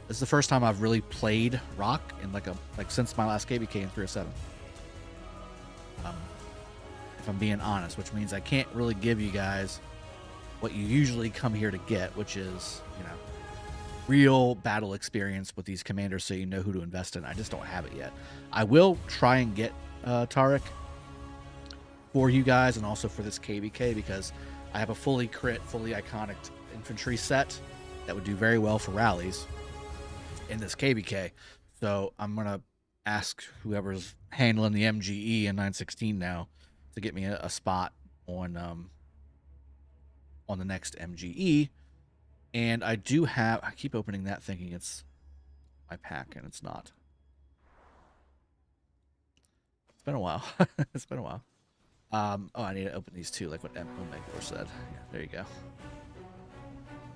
This is the first time I've really played Rock in like since my last KvK in 307. If I'm being honest, which means I can't really give you guys what you usually come here to get, which is, you know, real battle experience with these commanders so you know who to invest in. I just don't have it yet. I will try and get Taric for you guys and also for this KvK because I have a fully crit, fully iconic infantry set that would do very well for rallies in this KvK. So I'm going to ask whoever's handling the MGE in 916 now to get me a spot on the next MGE. And I do have, I keep opening that thinking it's my pack, and it's not. It's been a while. It's been a while. Oh, I need to open these too, like what Omegor said. Yeah, there you go.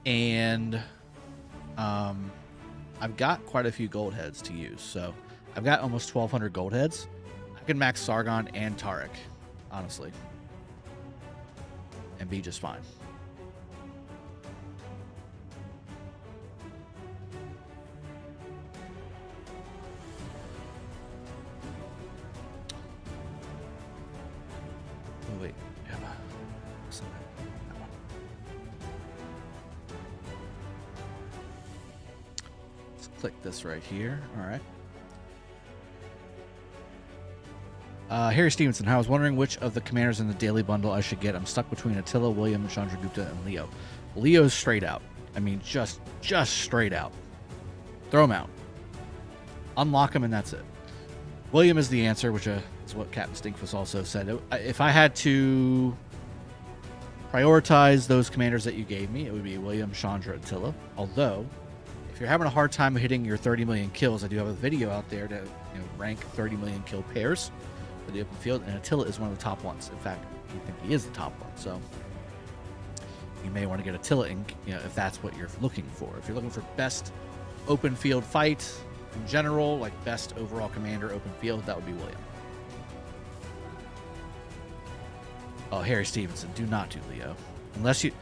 And I've got quite a few gold heads to use. So I've got almost 1,200 gold heads. I can max Sargon and Taric, honestly, and be just fine. Oh, wait. Yeah. That one. Let's click this right here. All right. Harry Stevenson, I was wondering which of the commanders in the daily bundle I should get. I'm stuck between Attila, William, Chandragupta, and Leo. Leo's straight out. I mean, just straight out. Throw him out. Unlock him, and that's it. William is the answer, which is what Captain Stinkfuss also said. If I had to prioritize those commanders that you gave me, it would be William, Chandra, Attila. Although, if you're having a hard time hitting your 30 million kills, I do have a video out there to rank 30 million kill pairs for the open field, and Attila is one of the top ones. In fact, I think he is the top one. So you may want to get Attila in, if that's what you're looking for. If you're looking for best open field fight in general, like best overall commander open field, that would be William. Oh, Harry Stevenson, do not do Leo. Unless you...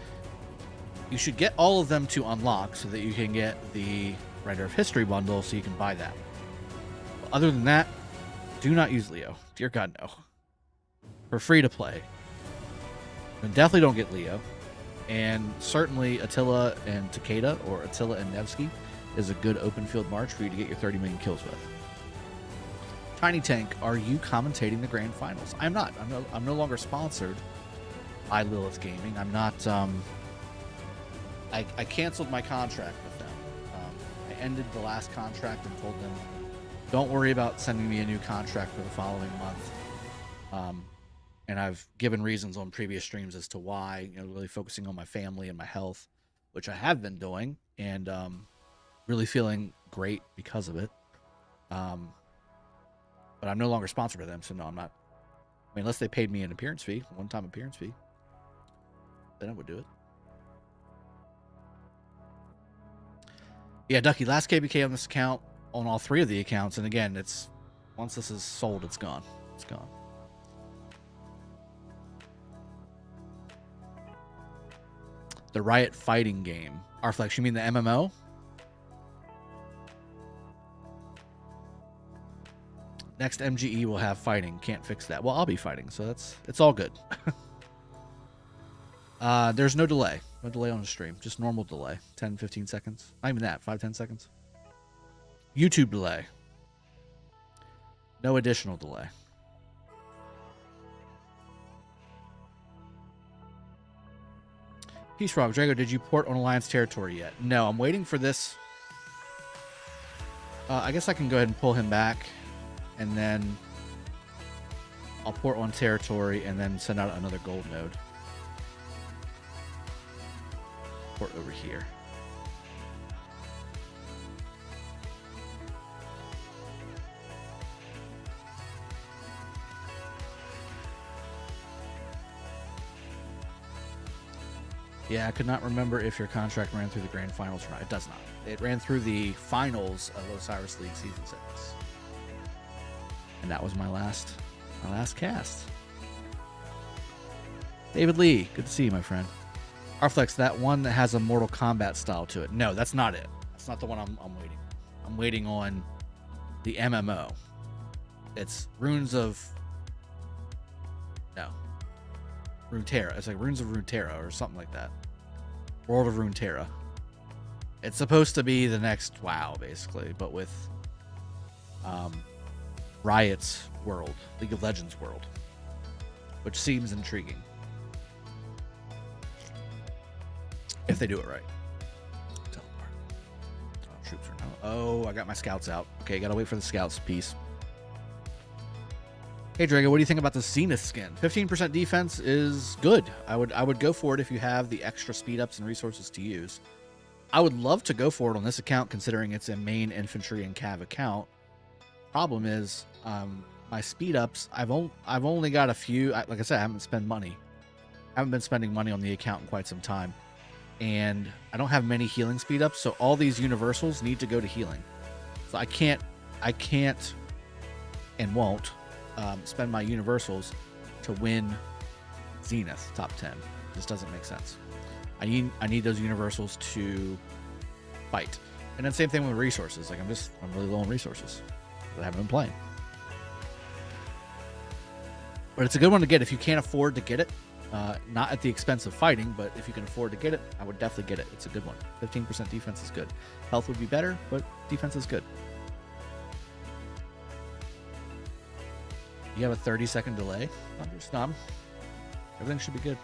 you should get all of them to unlock so that you can get the Writer of History bundle so you can buy that. But other than that, do not use Leo. Dear God, no. For free to play. And definitely don't get Leo. And certainly Attila and Takeda, or Attila and Nevsky, is a good open field march for you to get your 30 million kills with. Tiny Tank, are you commentating the grand finals? I'm not. I'm no longer sponsored by Lilith Gaming. I'm not. I canceled my contract with them. I ended the last contract and told them, don't worry about sending me a new contract for the following month. And I've given reasons on previous streams as to why, really focusing on my family and my health, which I have been doing, and really feeling great because of it. But I'm no longer sponsored by them, so no, I'm not. I mean, unless they paid me an appearance fee, one-time appearance fee, then I would do it. Yeah, Ducky, last KvK on this account, on all 3 of the accounts, and again, it's once this is sold, it's gone. It's gone. The Riot fighting game. Arflex, you mean the MMO? Next MGE will have fighting. Can't fix that. Well, I'll be fighting, so it's all good. There's no delay. No delay on the stream. Just normal delay. 10, 15 seconds. Not even that. 5, 10 seconds. YouTube delay. No additional delay. Peace Rock. Drago, did you port on Alliance territory yet? No, I'm waiting for this. I guess I can go ahead and pull him back. And then I'll port on territory and then send out another gold node. Port over here. Yeah, I could not remember if your contract ran through the grand finals or not. It does not. It ran through the finals of Osiris League Season 6. And that was my last cast. David Lee, good to see you, my friend. Arflex, that one that has a Mortal Kombat style to it. No, that's not it. That's not the one I'm waiting. I'm waiting on the MMO. It's Runes of... No. Runeterra. It's like Runes of Runeterra or something like that. World of Runeterra. It's supposed to be the next WoW, basically, but with Riot's world, League of Legends world, which seems intriguing if they do it right. Oh, troops are now. Oh, I got my scouts out. Okay, gotta wait for the scouts. Peace. Hey Drago, what do you think about the Zenith skin? 15% defense is good. I would go for it if you have the extra speed ups and resources to use. I would love to go for it on this account, considering it's a main infantry and cav account. Problem is, my speed ups. I've only got a few. Like I said, I haven't spent money. I haven't been spending money on the account in quite some time, and I don't have many healing speed ups. So all these universals need to go to healing. So I can't, and won't. Spend my universals to win Zenith top 10. This doesn't make sense. I need those universals to fight. And then same thing with resources. Like I'm really low on resources. I haven't been playing. But it's a good one to get if you can't afford to get it. Not at the expense of fighting, but if you can afford to get it, I would definitely get it. It's a good one. 15% defense is good. Health would be better, but defense is good. You have a 30-second delay on your snom. Everything should be good.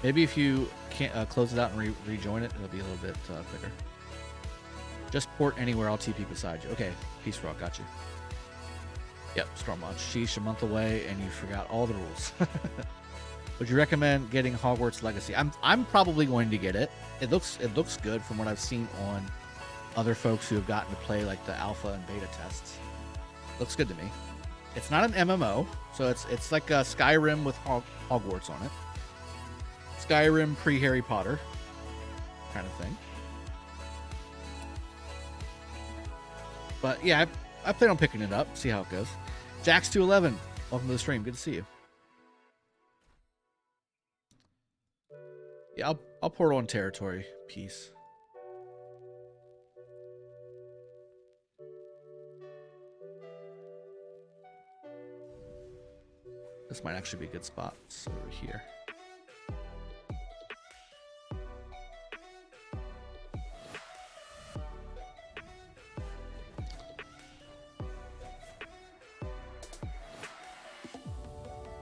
Maybe if you can't close it out and rejoin it, it'll be a little bit quicker. Just port anywhere. I'll TP beside you. Okay, Peace Rock, got you. Yep, Stormwatch. Sheesh, a month away, and you forgot all the rules. Would you recommend getting Hogwarts Legacy? I'm probably going to get it. It looks good from what I've seen on other folks who have gotten to play like the alpha and beta tests. Looks good to me. It's not an MMO, so it's like a Skyrim with Hogwarts on it. Skyrim pre-Harry Potter kind of thing. But yeah, I plan on picking it up, see how it goes. Jax211, welcome to the stream. Good to see you. Yeah, I'll portal on territory. Peace. This might actually be a good spot. It's over here.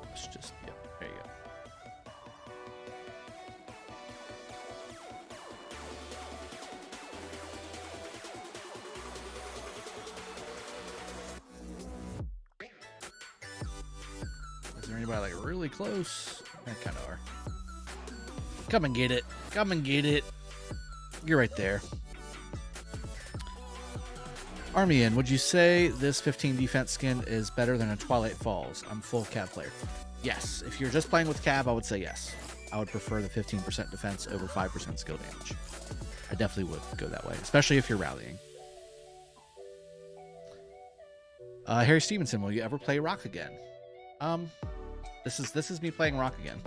Let's just, yep, there you go. Is there anybody like really close? I kind of are. Come and get it. Come and get it. You're right there. Armian, would you say this 15 defense skin is better than a Twilight Falls? I'm full Cav player. Yes. If you're just playing with Cav, I would say yes. I would prefer the 15% defense over 5% skill damage. I definitely would go that way, especially if you're rallying. Harry Stevenson, will you ever play Rock again? This is me playing Rock again.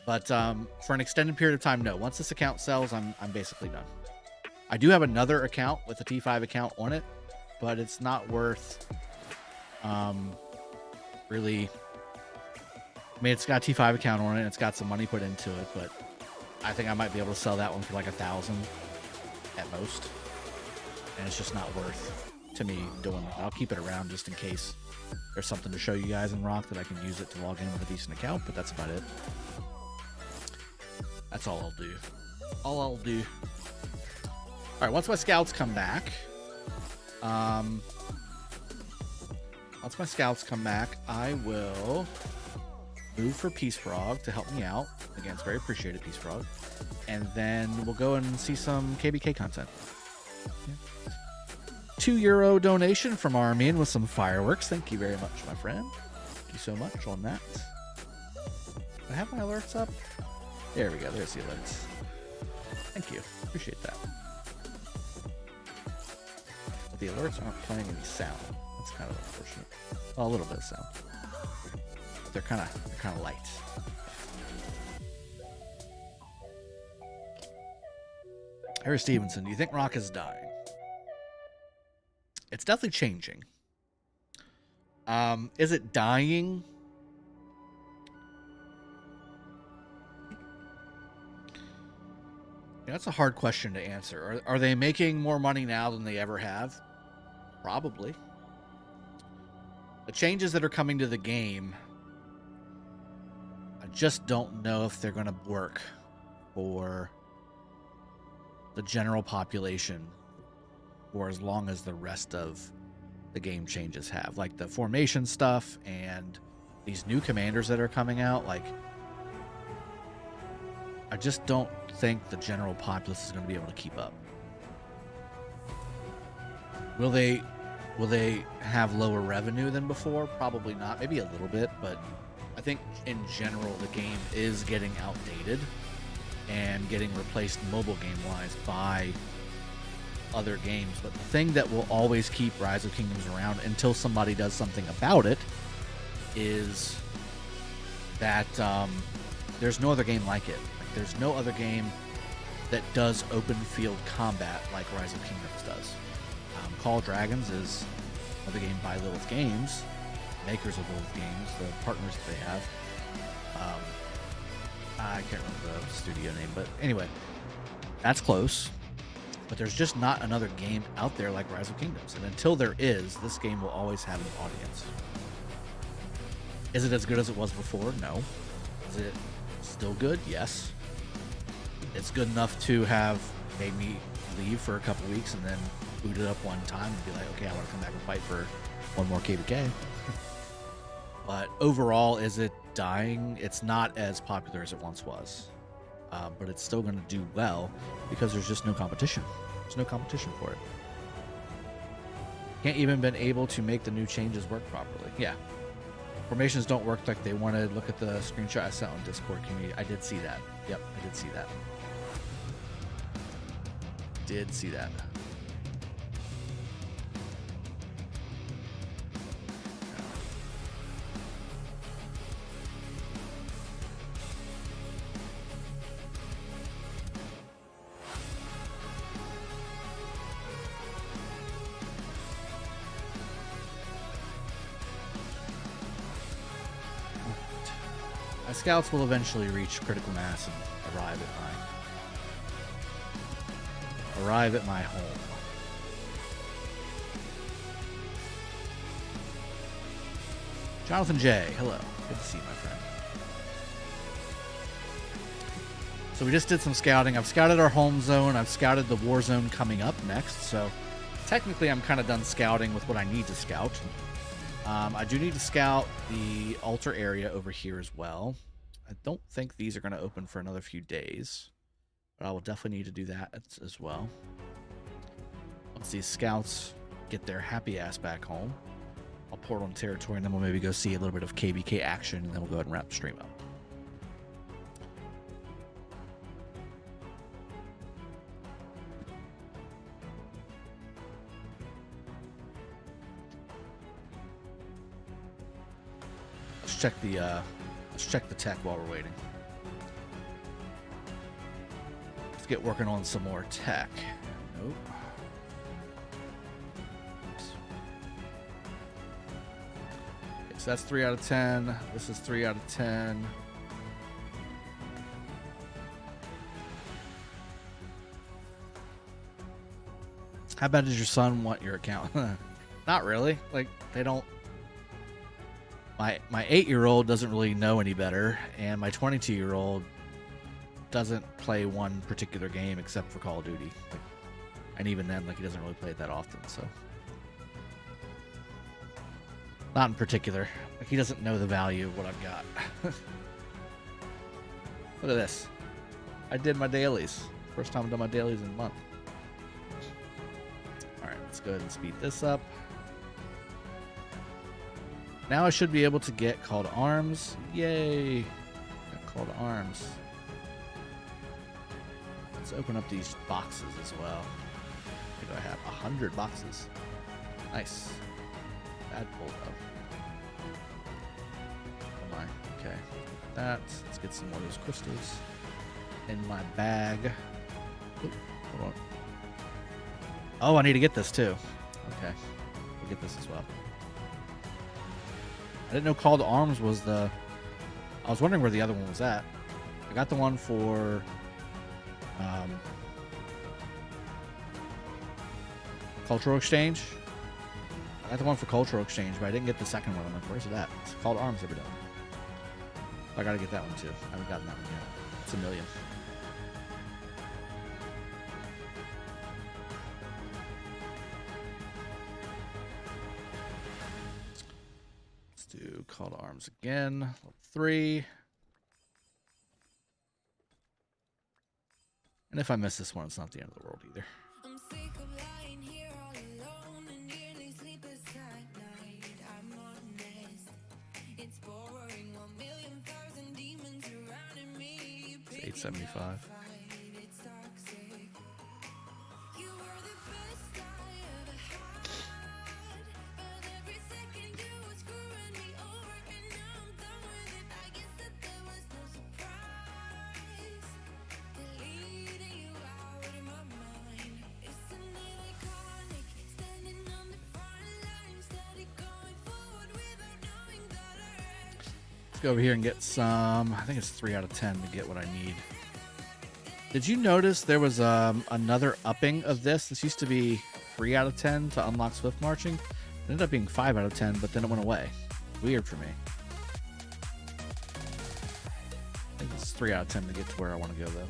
But for an extended period of time, no. Once this account sells, I'm basically done. I do have another account with a T5 account on it, but it's not worth really. I mean, it's got a T5 account on it, and it's got some money put into it, but I think I might be able to sell that one for like 1,000 at most, and it's just not worth to me doing that. I'll keep it around just in case there's something to show you guys in Rock that I can use it to log in with a decent account, but that's about it. That's all I'll do. All I'll do. All right, once my scouts come back, I will move for Peace Frog to help me out. Again, it's very appreciated, Peace Frog. And then we'll go and see some KvK content. Yeah. €2 donation from Armin with some fireworks. Thank you very much, my friend. Thank you so much on that. Do I have my alerts up? There we go. There's the alerts. Thank you. Appreciate that. But the alerts aren't playing any sound. That's kind of unfortunate. Well, a little bit of sound. They're kind of light. Harry Stevenson, do you think Rock is dying? It's definitely changing. Is it dying? Yeah, that's a hard question to answer. Are they making more money now than they ever have? Probably. The changes that are coming to the game, I just don't know if they're going to work for the general population for as long as the rest of the game changes have. Like the formation stuff and these new commanders that are coming out, like, I just don't think the general populace is going to be able to keep up. Will they have lower revenue than before? Probably not. Maybe a little bit, but I think in general the game is getting outdated and getting replaced mobile game-wise by other games. But the thing that will always keep Rise of Kingdoms around until somebody does something about it is that there's no other game like it. There's no other game that does open field combat like Rise of Kingdoms does. Call of Dragons is another game by Lilith Games, makers of Lilith Games, the partners that they have. I can't remember the studio name, but anyway, that's close. But there's just not another game out there like Rise of Kingdoms. And until there is, this game will always have an audience. Is it as good as it was before? No. Is it still good? Yes. It's good enough to have made me leave for a couple weeks and then boot it up one time and be like, okay, I want to come back and fight for one more KvK. But overall, is it dying? It's not as popular as it once was. But it's still going to do well because there's just no competition. There's no competition for it. Can't even been able to make the new changes work properly. Yeah. Formations don't work like they wanted. Look at the screenshot I sent on Discord community. I did see that. Yep, I did see that. Did see that. My scouts will eventually reach critical mass and arrive at my home. Jonathan J, hello. Good to see you, my friend. So we just did some scouting. I've scouted our home zone. I've scouted the war zone coming up next. So technically I'm kind of done scouting with what I need to scout. I do need to scout the altar area over here as well. I don't think these are going to open for another few days, but I will definitely need to do that as well. Once these scouts get their happy ass back home, I'll port on territory, and then we'll maybe go see a little bit of KvK action, and then we'll go ahead and wrap the stream up. Let's check the tech while we're waiting. Let's get working on some more tech. Nope. Okay, so that's 3 out of 10. This is 3 out of 10. How bad does your son want your account? Not really. Like, they don't. My 8-year-old doesn't really know any better, and my 22-year-old doesn't play one particular game except for Call of Duty. Like, and even then, like, he doesn't really play it that often, so. Not in particular. Like, he doesn't know the value of what I've got. Look at this. I did my dailies. First time I've done my dailies in a month. Alright, let's go ahead and speed this up. Now I should be able to get Call to Arms. Yay! Got Call to Arms. Let's open up these boxes as well. What do I have? 100 boxes. Nice. Bad pull though. Oh my. Okay. That. Let's get some more of those crystals in my bag. Oop, hold on. Oh, I need to get this too. Okay. We'll get this as well. I didn't know Call to Arms was the... I was wondering where the other one was at. I got the one for... Cultural Exchange. I got the one for Cultural Exchange, but I didn't get the second one. I'm like, where's it at? It's Call to Arms every day. I gotta get that one too. I haven't gotten that one yet. It's $1 million. Do Call to Arms again. Level 3. And if I miss this one, it's not the end of the world either. I'm sick of lying here all alone and nearly sleepless at night. I'm honest. It's boring. 1,000,000 demons surrounding me. It's 875. Let's go over here and get some. I think it's 3 out of 10 to get what I need. Did you notice there was another upping of this? This used to be 3 out of 10 to unlock Swift Marching. It ended up being 5 out of 10, but then it went away. Weird for me. I think it's 3 out of 10 to get to where I want to go, though.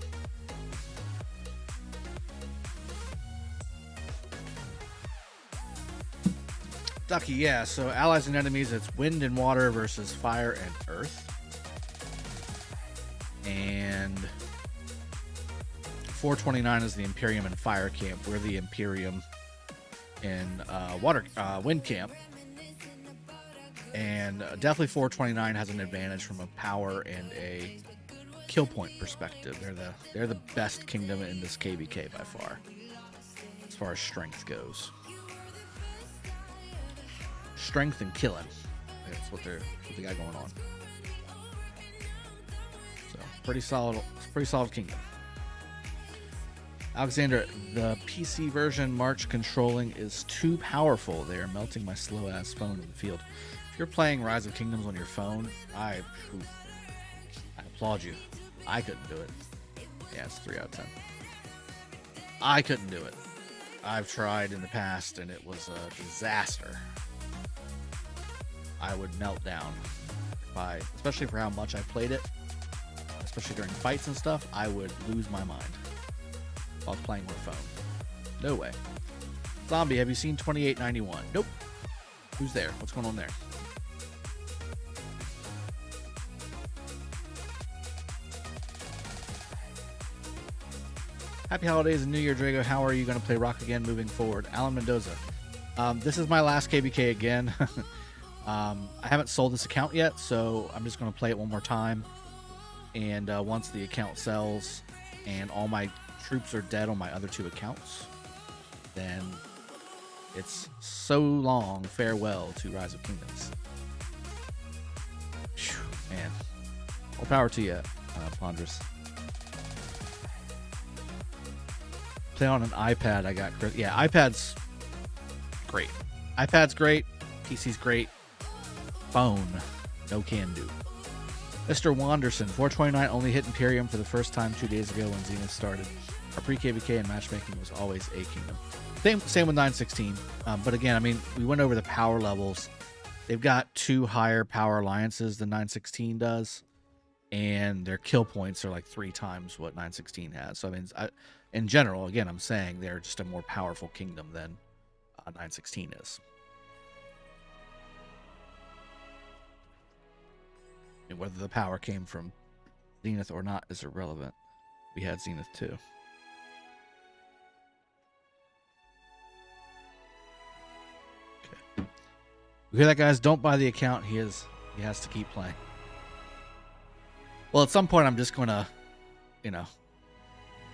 Ducky, yeah, so allies and enemies, it's wind and water versus fire and earth. And 429 is the Imperium and Fire Camp. We're the Imperium in Wind Camp. And definitely 429 has an advantage from a power and a kill point perspective. They're the best kingdom in this KvK by far, as far as strength goes. Strength and killing. That's what they got going on. So pretty solid kingdom. Alexander, the PC version March controlling is too powerful. They are melting my slow ass phone in the field. If you're playing Rise of Kingdoms on your phone, applaud you. I couldn't do it. Yeah, it's 3 out of 10. I couldn't do it. I've tried in the past, and it was a disaster. I would melt down especially for how much I played it, especially during fights and stuff. I would lose my mind while I was playing with a phone. No way. Zombie, have you seen 2891? Nope. Who's there? What's going on there? Happy holidays and New Year, Drago. How are you going to play Rock again moving forward? Alan Mendoza. This is my last KvK again. I haven't sold this account yet, so I'm just going to play it one more time. And once the account sells and all my troops are dead on my other 2 accounts, then it's so long farewell to Rise of Kingdoms. Whew, man. All power to you, Pondrous. Play on an iPad. I got... Yeah, iPad's great. iPad's great. PC's great. Phone, no can do. Mr. Wanderson, 429 only hit Imperium for the first time 2 days ago when Zenith started. Our pre-KvK and matchmaking was always a kingdom. Same with 916. But again, I mean, we went over the power levels. They've got 2 higher power alliances than 916 does, and their kill points are like 3 times what 916 has. So I mean, in general, again, I'm saying they're just a more powerful kingdom than 916 is. And whether the power came from Zenith or not is irrelevant. We had Zenith too. Okay. You hear that, guys? Don't buy the account. He has to keep playing. Well, at some point, I'm just going to,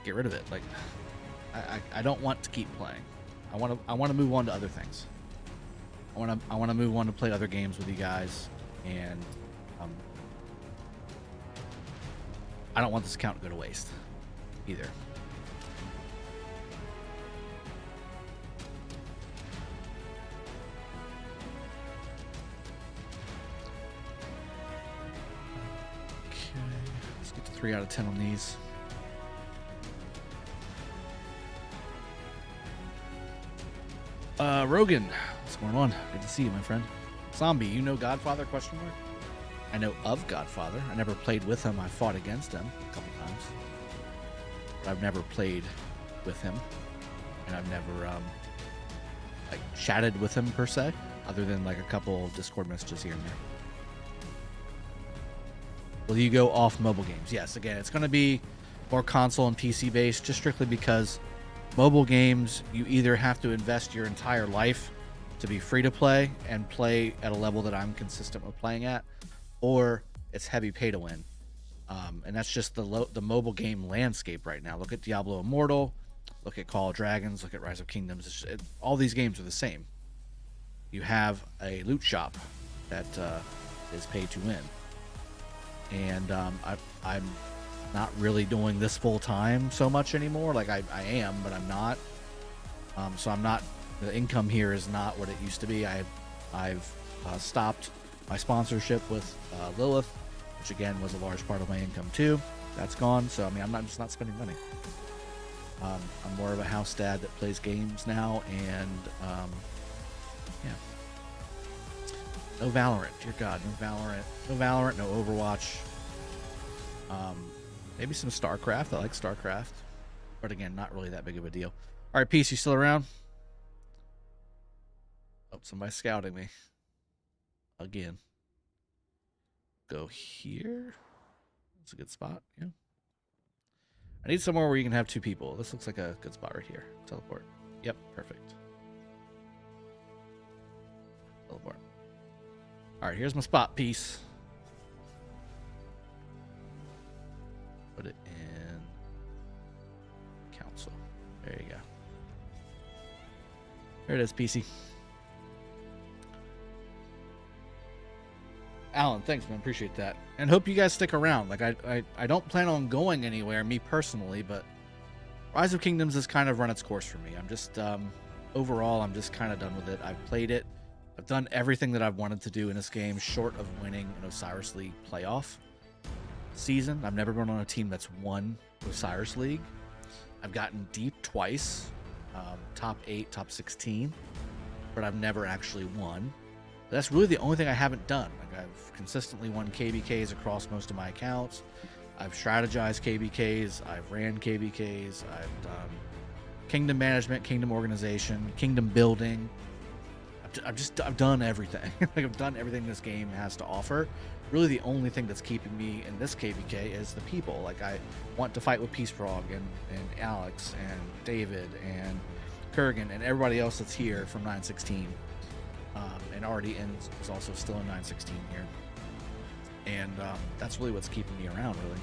get rid of it. Like, I don't want to keep playing. I want to move on to other things. I want to move on to play other games with you guys, and I don't want this account to go to waste either. Okay, let's get to 3 out of 10 on these. Rogan, what's going on? Good to see you, my friend. Zombie, you know Godfather? Question mark. I know of Godfather. I never played with him. I fought against him a couple times. But I've never played with him. And I've never like chatted with him per se, other than like a couple Discord messages here and there. Will you go off mobile games? Yes, again, it's going to be more console and PC based, just strictly because mobile games, you either have to invest your entire life to be free to play and play at a level that I'm consistent with playing at, or it's heavy pay to win. And that's just the mobile game landscape right now. Look at Diablo Immortal, look at Call of Dragons, look at Rise of Kingdoms. All these games are the same. You have a loot shop that is pay to win. And I'm not really doing this full time so much anymore. Like I am, but I'm not. So I'm not. The income here is not what it used to be. I've stopped my sponsorship with Lilith, which again was a large part of my income too. That's gone. So I mean, I'm just not spending money. I'm more of a house dad that plays games now, and yeah. No Valorant, dear God, no Valorant, no Overwatch. Maybe some StarCraft. I like StarCraft, but again, not really that big of a deal. All right, Peace, you still around? Oh, somebody's scouting me again. Go here. That's a good spot. Yeah. I need somewhere where you can have 2 people. This looks like a good spot right here. Teleport. Yep, perfect. Teleport. All right, here's my spot, Peace. Put it in council. There you go. There it is, PC. Alan, thanks, man. Appreciate that. And hope you guys stick around. Like, I don't plan on going anywhere, me personally, but Rise of Kingdoms has kind of run its course for me. I'm just, overall, I'm just kind of done with it. I've played it. I've done everything that I've wanted to do in this game, short of winning an Osiris League playoff. season. I've never been on a team that's won Osiris League. I've gotten deep twice, top 8, top 16, but I've never actually won. That's really the only thing I haven't done. Like, I've consistently won KvKs across most of my accounts. I've strategized KvKs. I've ran KvKs. I've done kingdom management, kingdom organization, kingdom building. I've done everything. Like, I've done everything this game has to offer. Really, the only thing that's keeping me in this KvK is the people. Like, I want to fight with Peace Frog and Alex and David and Kurgan and everybody else that's here from 916. And already is also still in 916 here. And that's really what's keeping me around, really,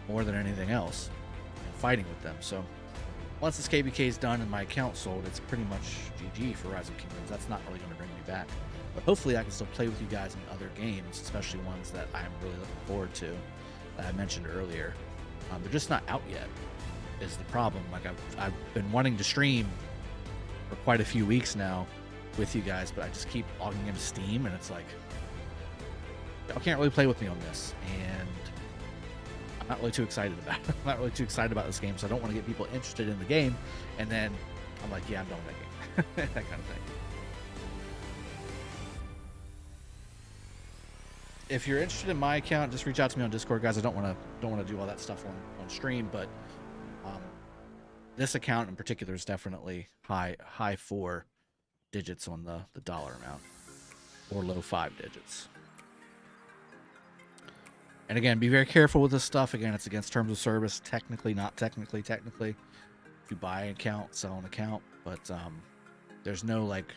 more than anything else, and fighting with them. So once this KvK is done and my account sold, it's pretty much GG for Rise of Kingdoms. That's not really going to bring me back. But hopefully I can still play with you guys in other games, especially ones that I'm really looking forward to, that I mentioned earlier. They're just not out yet, is the problem. Like, I've been wanting to stream for quite a few weeks now with you guys, but I just keep logging into Steam, and it's like, y'all can't really play with me on this, and I'm not really too excited about it. I'm not really too excited about this game, so I don't want to get people interested in the game, and then I'm like, yeah, I'm done with that game. That kind of thing. If you're interested in my account, just reach out to me on Discord, guys. I don't want to do all that stuff on stream, but this account in particular is definitely high 4 digits on the dollar amount, or low 5 digits. And again, be very careful with this stuff. Again, it's against terms of service. Technically, not technically. If you buy an account, sell an account, but there's no, like,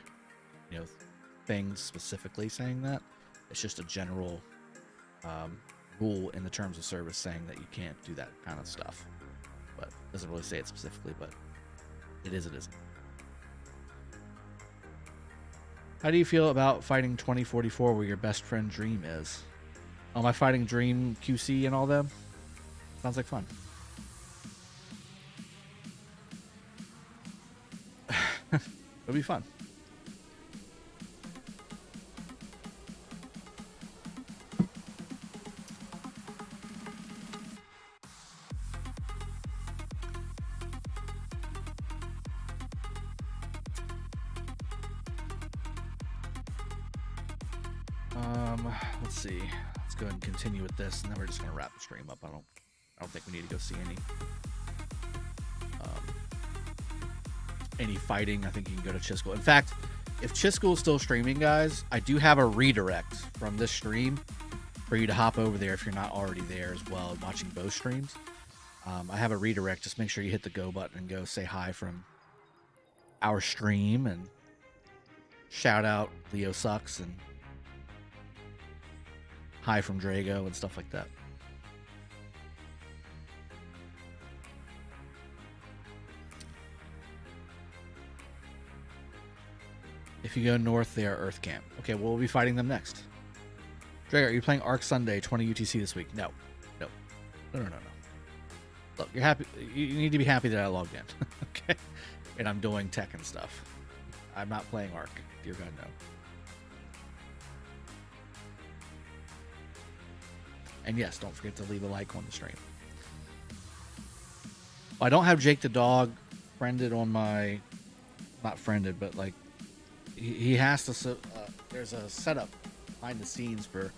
things specifically saying that. It's just a general rule in the terms of service saying that you can't do that kind of stuff. But it doesn't really say it specifically, but it isn't. How do you feel about fighting 2044 where your best friend Dream is? Am I fighting Dream, QC, and all them? Sounds like fun. It'll be fun. Let's see. Let's go ahead and continue with this, and then we're just gonna wrap the stream up. I don't think we need to go see any fighting. I think you can go to Chiskel. In fact, if Chiskel is still streaming, guys, I do have a redirect from this stream for you to hop over there if you're not already there as well, watching both streams. I have a redirect. Just make sure you hit the go button and go say hi from our stream and shout out Leo Sucks and hi from Drago and stuff like that. If you go north, they are Earth Camp. Okay, well, we'll be fighting them next. Drago, are you playing Arc Sunday 20 UTC this week? No. Look, you're happy. You need to be happy that I logged in. Okay? And I'm doing tech and stuff. I'm not playing Arc. Dear God, no. And yes, don't forget to leave a like on the stream. Well, I don't have Jake the Dog friended on my... Not friended, but like... He has to... there's a setup behind the scenes for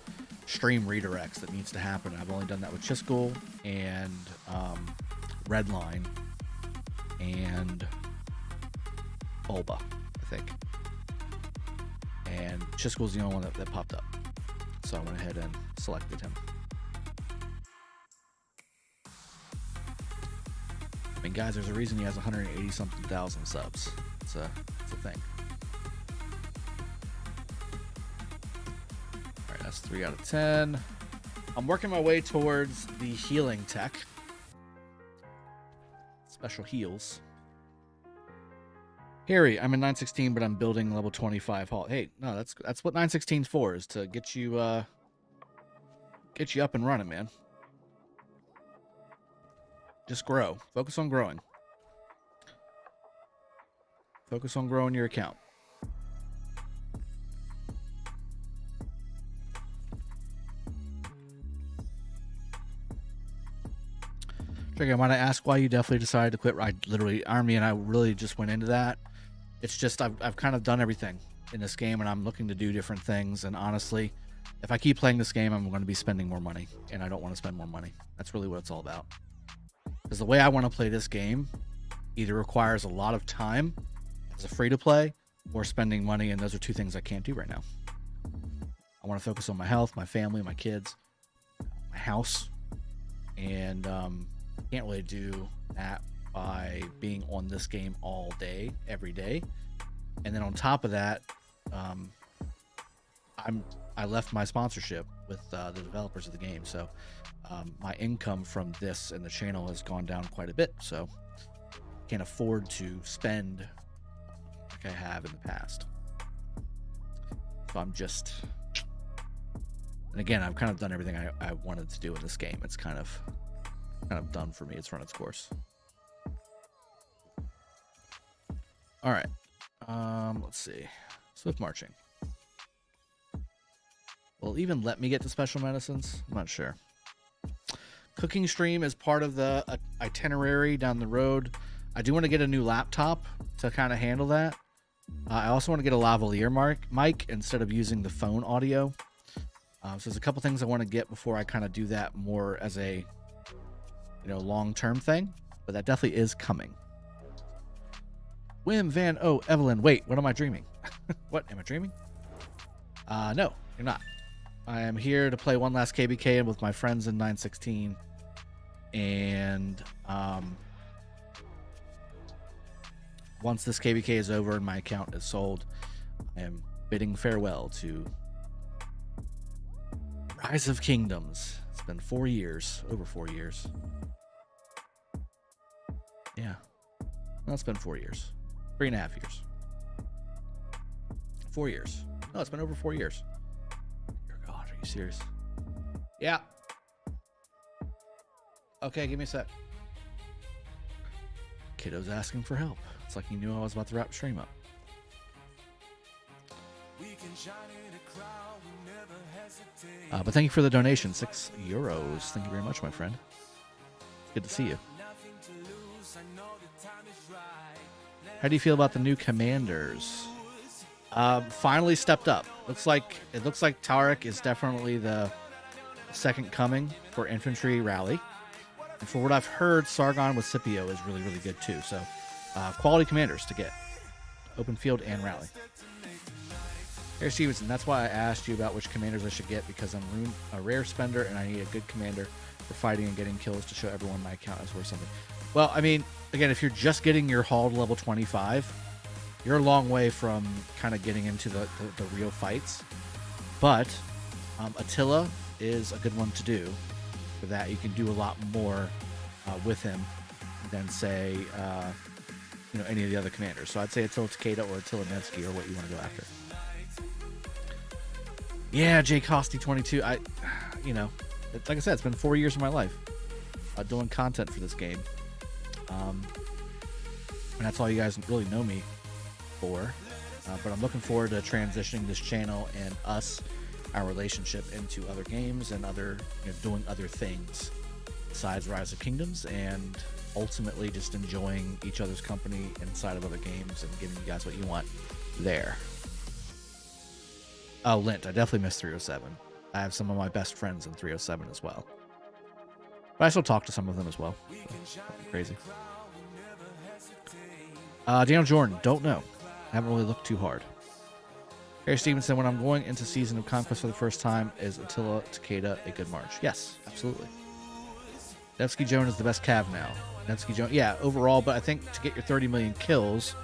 stream redirects that needs to happen. I've only done that with Chiskel and Redline and Bulba, I think. And Chiskel's the only one that popped up. So I went ahead and selected him. I mean, guys, there's a reason he has 180-something thousand subs. It's a thing. All right, that's 3 out of 10. I'm working my way towards the healing tech. Special heals. Harry, I'm in 916, but I'm building level 25 hall. Hey, no, that's what 916's for, is to get you up and running, man. Just grow. Focus on growing. Focus on growing your account. figure I might ask why you definitely decided to quit. I literally, Army and I really just went into that. It's just I've kind of done everything in this game, and I'm looking to do different things. And honestly, if I keep playing this game, I'm going to be spending more money, and I don't want to spend more money. That's really what it's all about. Because the way I want to play this game either requires a lot of time as a free-to-play or spending money, and those are two things I can't do right now. I want to focus on my health, my family, my kids, my house, and can't really do that by being on this game all day, every day. And then on top of that, I left my sponsorship with the developers of the game, so my income from this and the channel has gone down quite a bit, so can't afford to spend like I have in the past. So I'm just, and again, I've kind of done everything I wanted to do in this game. It's kind of done for me. It's run its course. All right, let's see. Swift marching. Will it even let me get to special medicines? I'm not sure. Cooking stream is part of the itinerary down the road. I do want to get a new laptop to kind of handle that. I also want to get a lavalier mic instead of using the phone audio. So there's a couple things I want to get before I kind of do that more as a, long-term thing. But that definitely is coming. Wim Van O Evelyn. Wait, what am I dreaming? What am I dreaming? No, you're not. I am here to play one last KvK with my friends in 916, and once this KvK is over and my account is sold, I am bidding farewell to Rise of Kingdoms. It's been 4 years, over 4 years. Yeah, no, it's been 4 years, 3.5 years, 4 years. No, it's been over 4 years. Are you serious? Yeah. Okay, give me a sec. Kiddo's asking for help. It's like he knew I was about to wrap stream up. But thank you for the donation, €6. Thank you very much, my friend. Good to see you. How do you feel about the new commanders? Finally stepped up. It looks like Tarek is definitely the second coming for infantry rally. And for what I've heard, Sargon with Scipio is really, really good too. So quality commanders to get. Open field and rally. Harry Stevenson, that's why I asked you about which commanders I should get, because I'm a rare spender and I need a good commander for fighting and getting kills to show everyone my account is worth something. Well, I mean, again, if you're just getting your haul to level 25, you're a long way from kind of getting into the real fights. But Attila is a good one to do. For that, you can do a lot more with him than, say, any of the other commanders. So I'd say Attila Takeda or Attila Nevsky are what you want to go after. Yeah, Jay Costy 22. Like I said, it's been 4 years of my life doing content for this game. And that's all you guys really know me for. But I'm looking forward to transitioning this channel and our relationship into other games and doing other things besides Rise of Kingdoms, and ultimately just enjoying each other's company inside of other games and giving you guys what you want there. Oh, Lint, I definitely miss 307. I have some of my best friends in 307 as well. But I still talk to some of them as well. So, crazy. Daniel Jordan, don't know. I haven't really looked too hard. Harry Stevenson, when I'm going into Season of Conquest for the first time, is Attila Takeda a good march? Yes, absolutely. Nevsky Jones is the best cav now. Nevsky Jones, yeah, overall, but I think to get your 30 million kills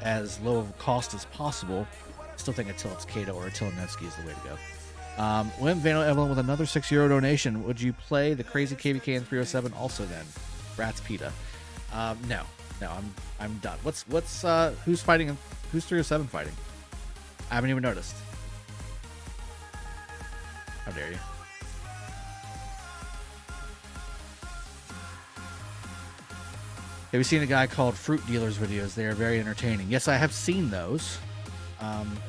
as low of a cost as possible, I still think Attila Takeda or Attila Nevsky is the way to go. Wim Van Evelyn with another €6 donation. Would you play the crazy KvK in 307 also then? Rats PETA. No, I'm done. Who's fighting? Who's 307 fighting? I haven't even noticed. How dare you? Have you seen a guy called Fruit Dealers videos? They are very entertaining. Yes, I have seen those.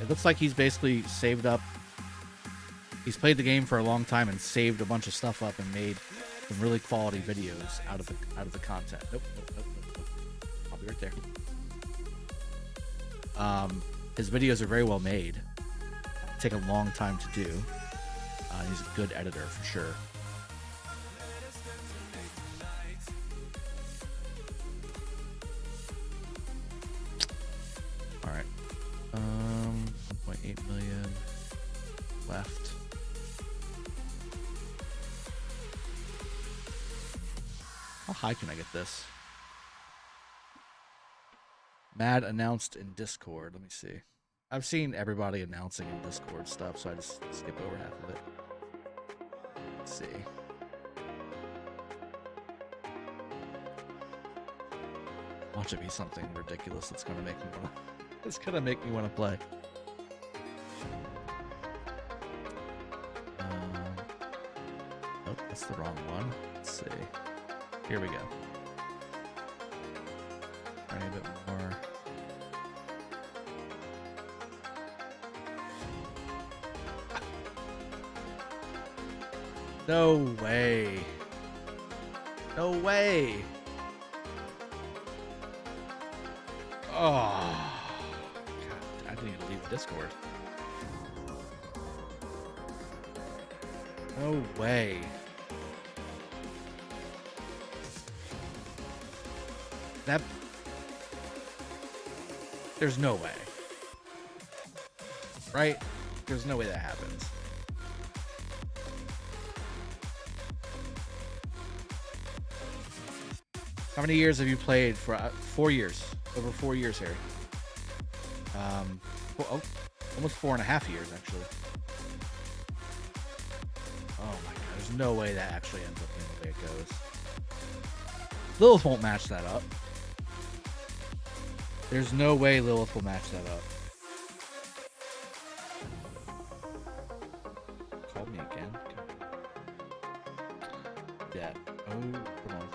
It looks like he's basically saved up. He's played the game for a long time and saved a bunch of stuff up and made some really quality videos out of the content. Nope. I'll be right there. His videos are very well made. Take a long time to do. He's a good editor for sure. All right. 1.8 million left. How high can I get this? Mad announced in Discord. Let me see. I've seen everybody announcing in Discord stuff, so I just skip over half of it. Let's see. Watch it be something ridiculous that's gonna make me wanna. It's gonna make me wanna play. Nope, that's the wrong one. Let's see. Here we go. Trying a bit more. No way. No way. Oh. God, I need to leave Discord. No way. That... There's no way. Right? There's no way that happens. How many years have you played for? 4 years. Over 4 years, Harry. Almost 4.5 years, actually. Oh my god, there's no way that actually ends up being the way it goes. Lilith won't match that up. There's no way Lilith will match that up. Call me again. Yeah. Oh, come on.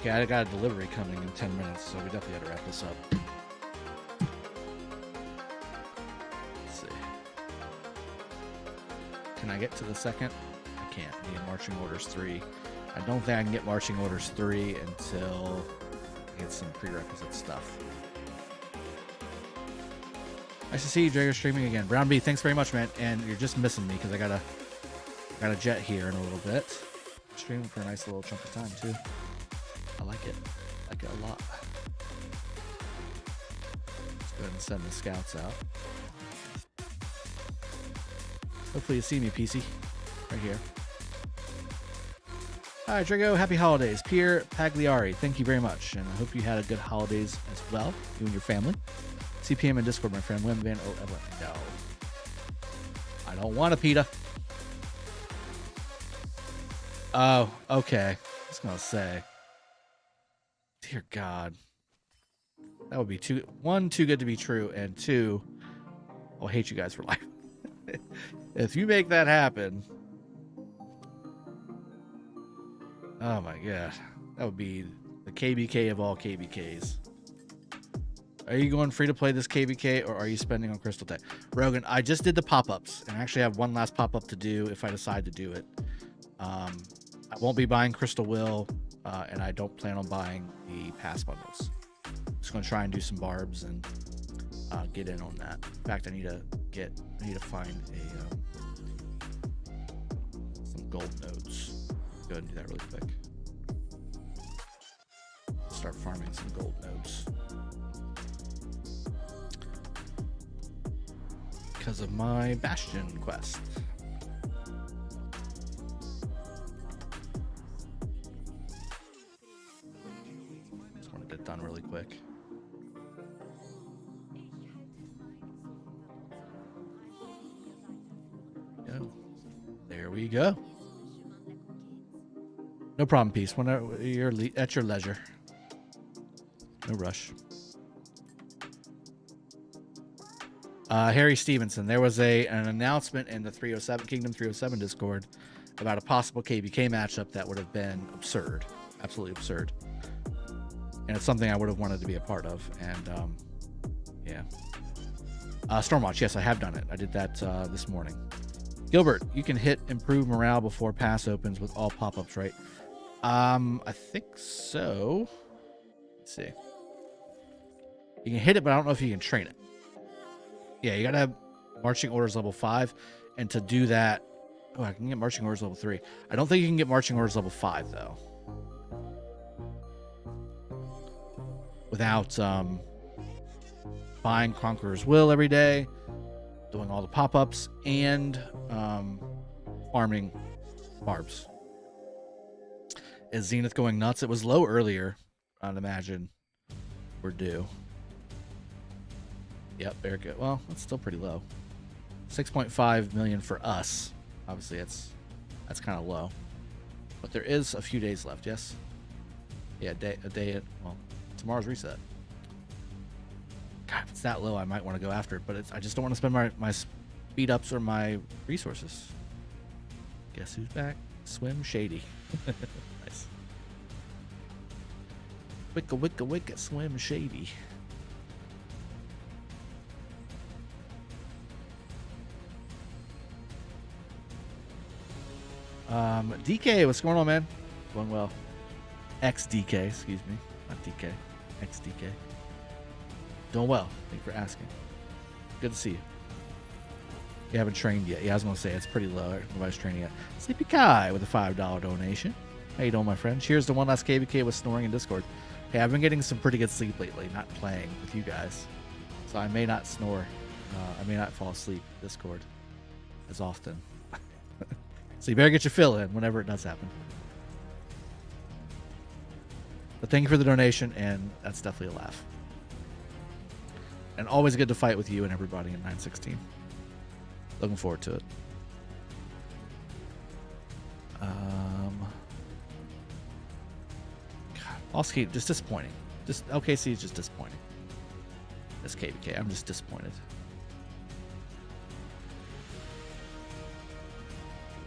Okay, I got a delivery coming in 10 minutes, so we definitely got to wrap this up. Let's see. Can I get to the second? I can't. I need marching orders 3. I don't think I can get marching orders 3 until I get some prerequisite stuff. Nice to see you, Drago, streaming again. Brown B, thanks very much, man. And you're just missing me because I got a jet here in a little bit. Streaming for a nice little chunk of time too. I like it. I like it a lot. Let's go ahead and send the scouts out. Hopefully you see me, PC. Right here. Hi, Drago. Happy holidays. Pierre Pagliari, thank you very much. And I hope you had a good holidays as well, you and your family. CPM and Discord, my friend. Wim Van O. Evelyn. No. I don't want a PETA. Oh, okay. I was going to say. Dear God. That would be too good to be true, and 2, I'll hate you guys for life. If you make that happen, oh my god, that would be the KvK of all KvKs. Are you going free to play this KvK, or are you spending on Crystal Tech? Rogan, I just did the pop-ups, and I actually have one last pop-up to do if I decide to do it. I won't be buying Crystal Will, and I don't plan on buying the pass bundles. Just gonna try and do some barbs and get in on that. In fact, I need to find some gold nodes. Go ahead and do that really quick. Start farming some gold nodes. Because of my Bastion quest. Just want to get done really quick. There we go. No problem, Peace. Whenever you're at your leisure. No rush. Harry Stevenson, there was an announcement in the 307 Kingdom 307 Discord about a possible KvK matchup that would have been absurd, absolutely absurd, and it's something I would have wanted to be a part of. And Yeah. Stormwatch, yes, I have done it. I did that this morning. Gilbert, you can hit improve morale before pass opens with all pop-ups, right? I think so. Let's see. You can hit it, but I don't know if you can train it. Yeah, you gotta have marching orders level 5, and to do that, oh, I can get marching orders level 3. I don't think you can get marching orders level 5 though, without buying Conqueror's Will every day, doing all the pop-ups, and farming barbs. Is Zenith going nuts? It was low earlier. I'd imagine we're due. Yep, very good. Well, that's still pretty low. 6.5 million for us. Obviously, that's kind of low. But there is a few days left, yes? Yeah, a day. Well, tomorrow's reset. God, if it's that low, I might want to go after it. But I just don't want to spend my speed ups or my resources. Guess who's back? Swim Shady. Nice. Wicka, Swim Shady. DK, what's going on, man? Going well. XDK, excuse me. Not DK. XDK. Doing well. Thank you for asking. Good to see you. You haven't trained yet. Yeah, I was going to say, it's pretty low. Nobody's training yet. Sleepy Kai with a $5 donation. How you doing, my friend? Cheers to one last KvK with snoring in Discord. Hey, I've been getting some pretty good sleep lately, not playing with you guys. So I may not snore. I may not fall asleep in Discord as often. So you better get your fill in whenever it does happen. But thank you for the donation, and that's definitely a laugh. And always good to fight with you and everybody in 916. Looking forward to it. Also, just disappointing. Just LKC is just disappointing. This KvK, I'm just disappointed.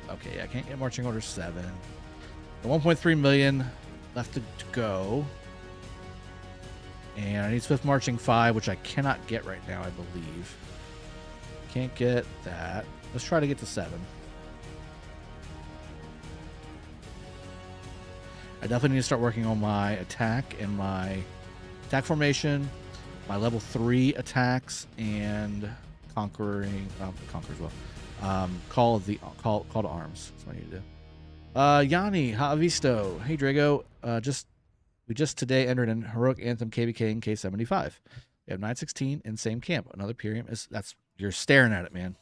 Okay, I can't get marching order 7. The 1.3 million left to go. And I need Swift Marching 5, which I cannot get right now, I believe. Can't get that. Let's try to get to 7. I definitely need to start working on my attack and my attack formation, my level 3 attacks, and Conqueror's Will. Call to arms. That's what I need to do. Yanni, Havisto. Hey Drago. We just today entered in Heroic Anthem KvK in K75. We have 916 in same camp. Another Purium is you're staring at it, man.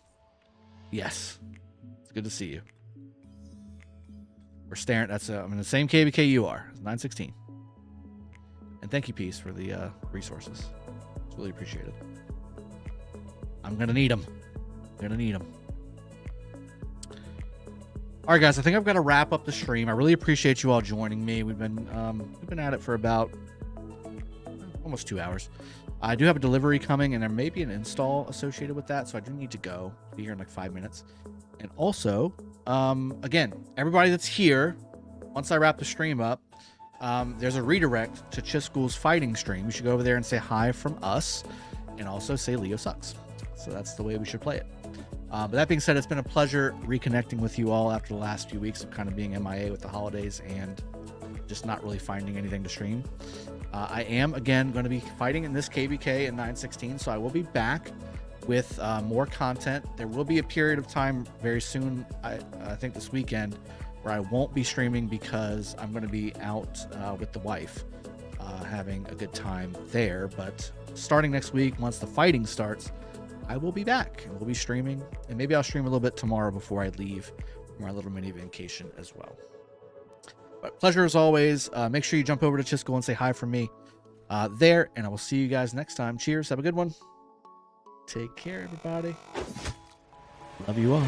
Yes. It's good to see you. We're staring. I'm in the same KvK you are. It's 916. And thank you, Peace, for the resources. It's really appreciated. I'm gonna need them. All right, guys. I think I've got to wrap up the stream. I really appreciate you all joining me. We've been at it for about almost 2 hours. I do have a delivery coming, and there may be an install associated with that, so I do need to go. I'll be here in like 5 minutes. And also, again, everybody that's here, once I wrap the stream up, there's a redirect to Chiscool's fighting stream. You should go over there and say hi from us, and also say Leo sucks. So that's the way we should play it. But that being said, it's been a pleasure reconnecting with you all after the last few weeks of kind of being MIA with the holidays and just not really finding anything to stream. I am, again, going to be fighting in this KvK in 916, so I will be back with more content. There will be a period of time very soon, I think this weekend, where I won't be streaming because I'm going to be out with the wife, having a good time there. But starting next week, once the fighting starts, I will be back and we'll be streaming, and maybe I'll stream a little bit tomorrow before I leave for my little mini vacation as well. But pleasure as always. Make sure you jump over to Chisco and say hi from me there, and I will see you guys next time. Cheers. Have a good one. Take care, everybody. Love you all.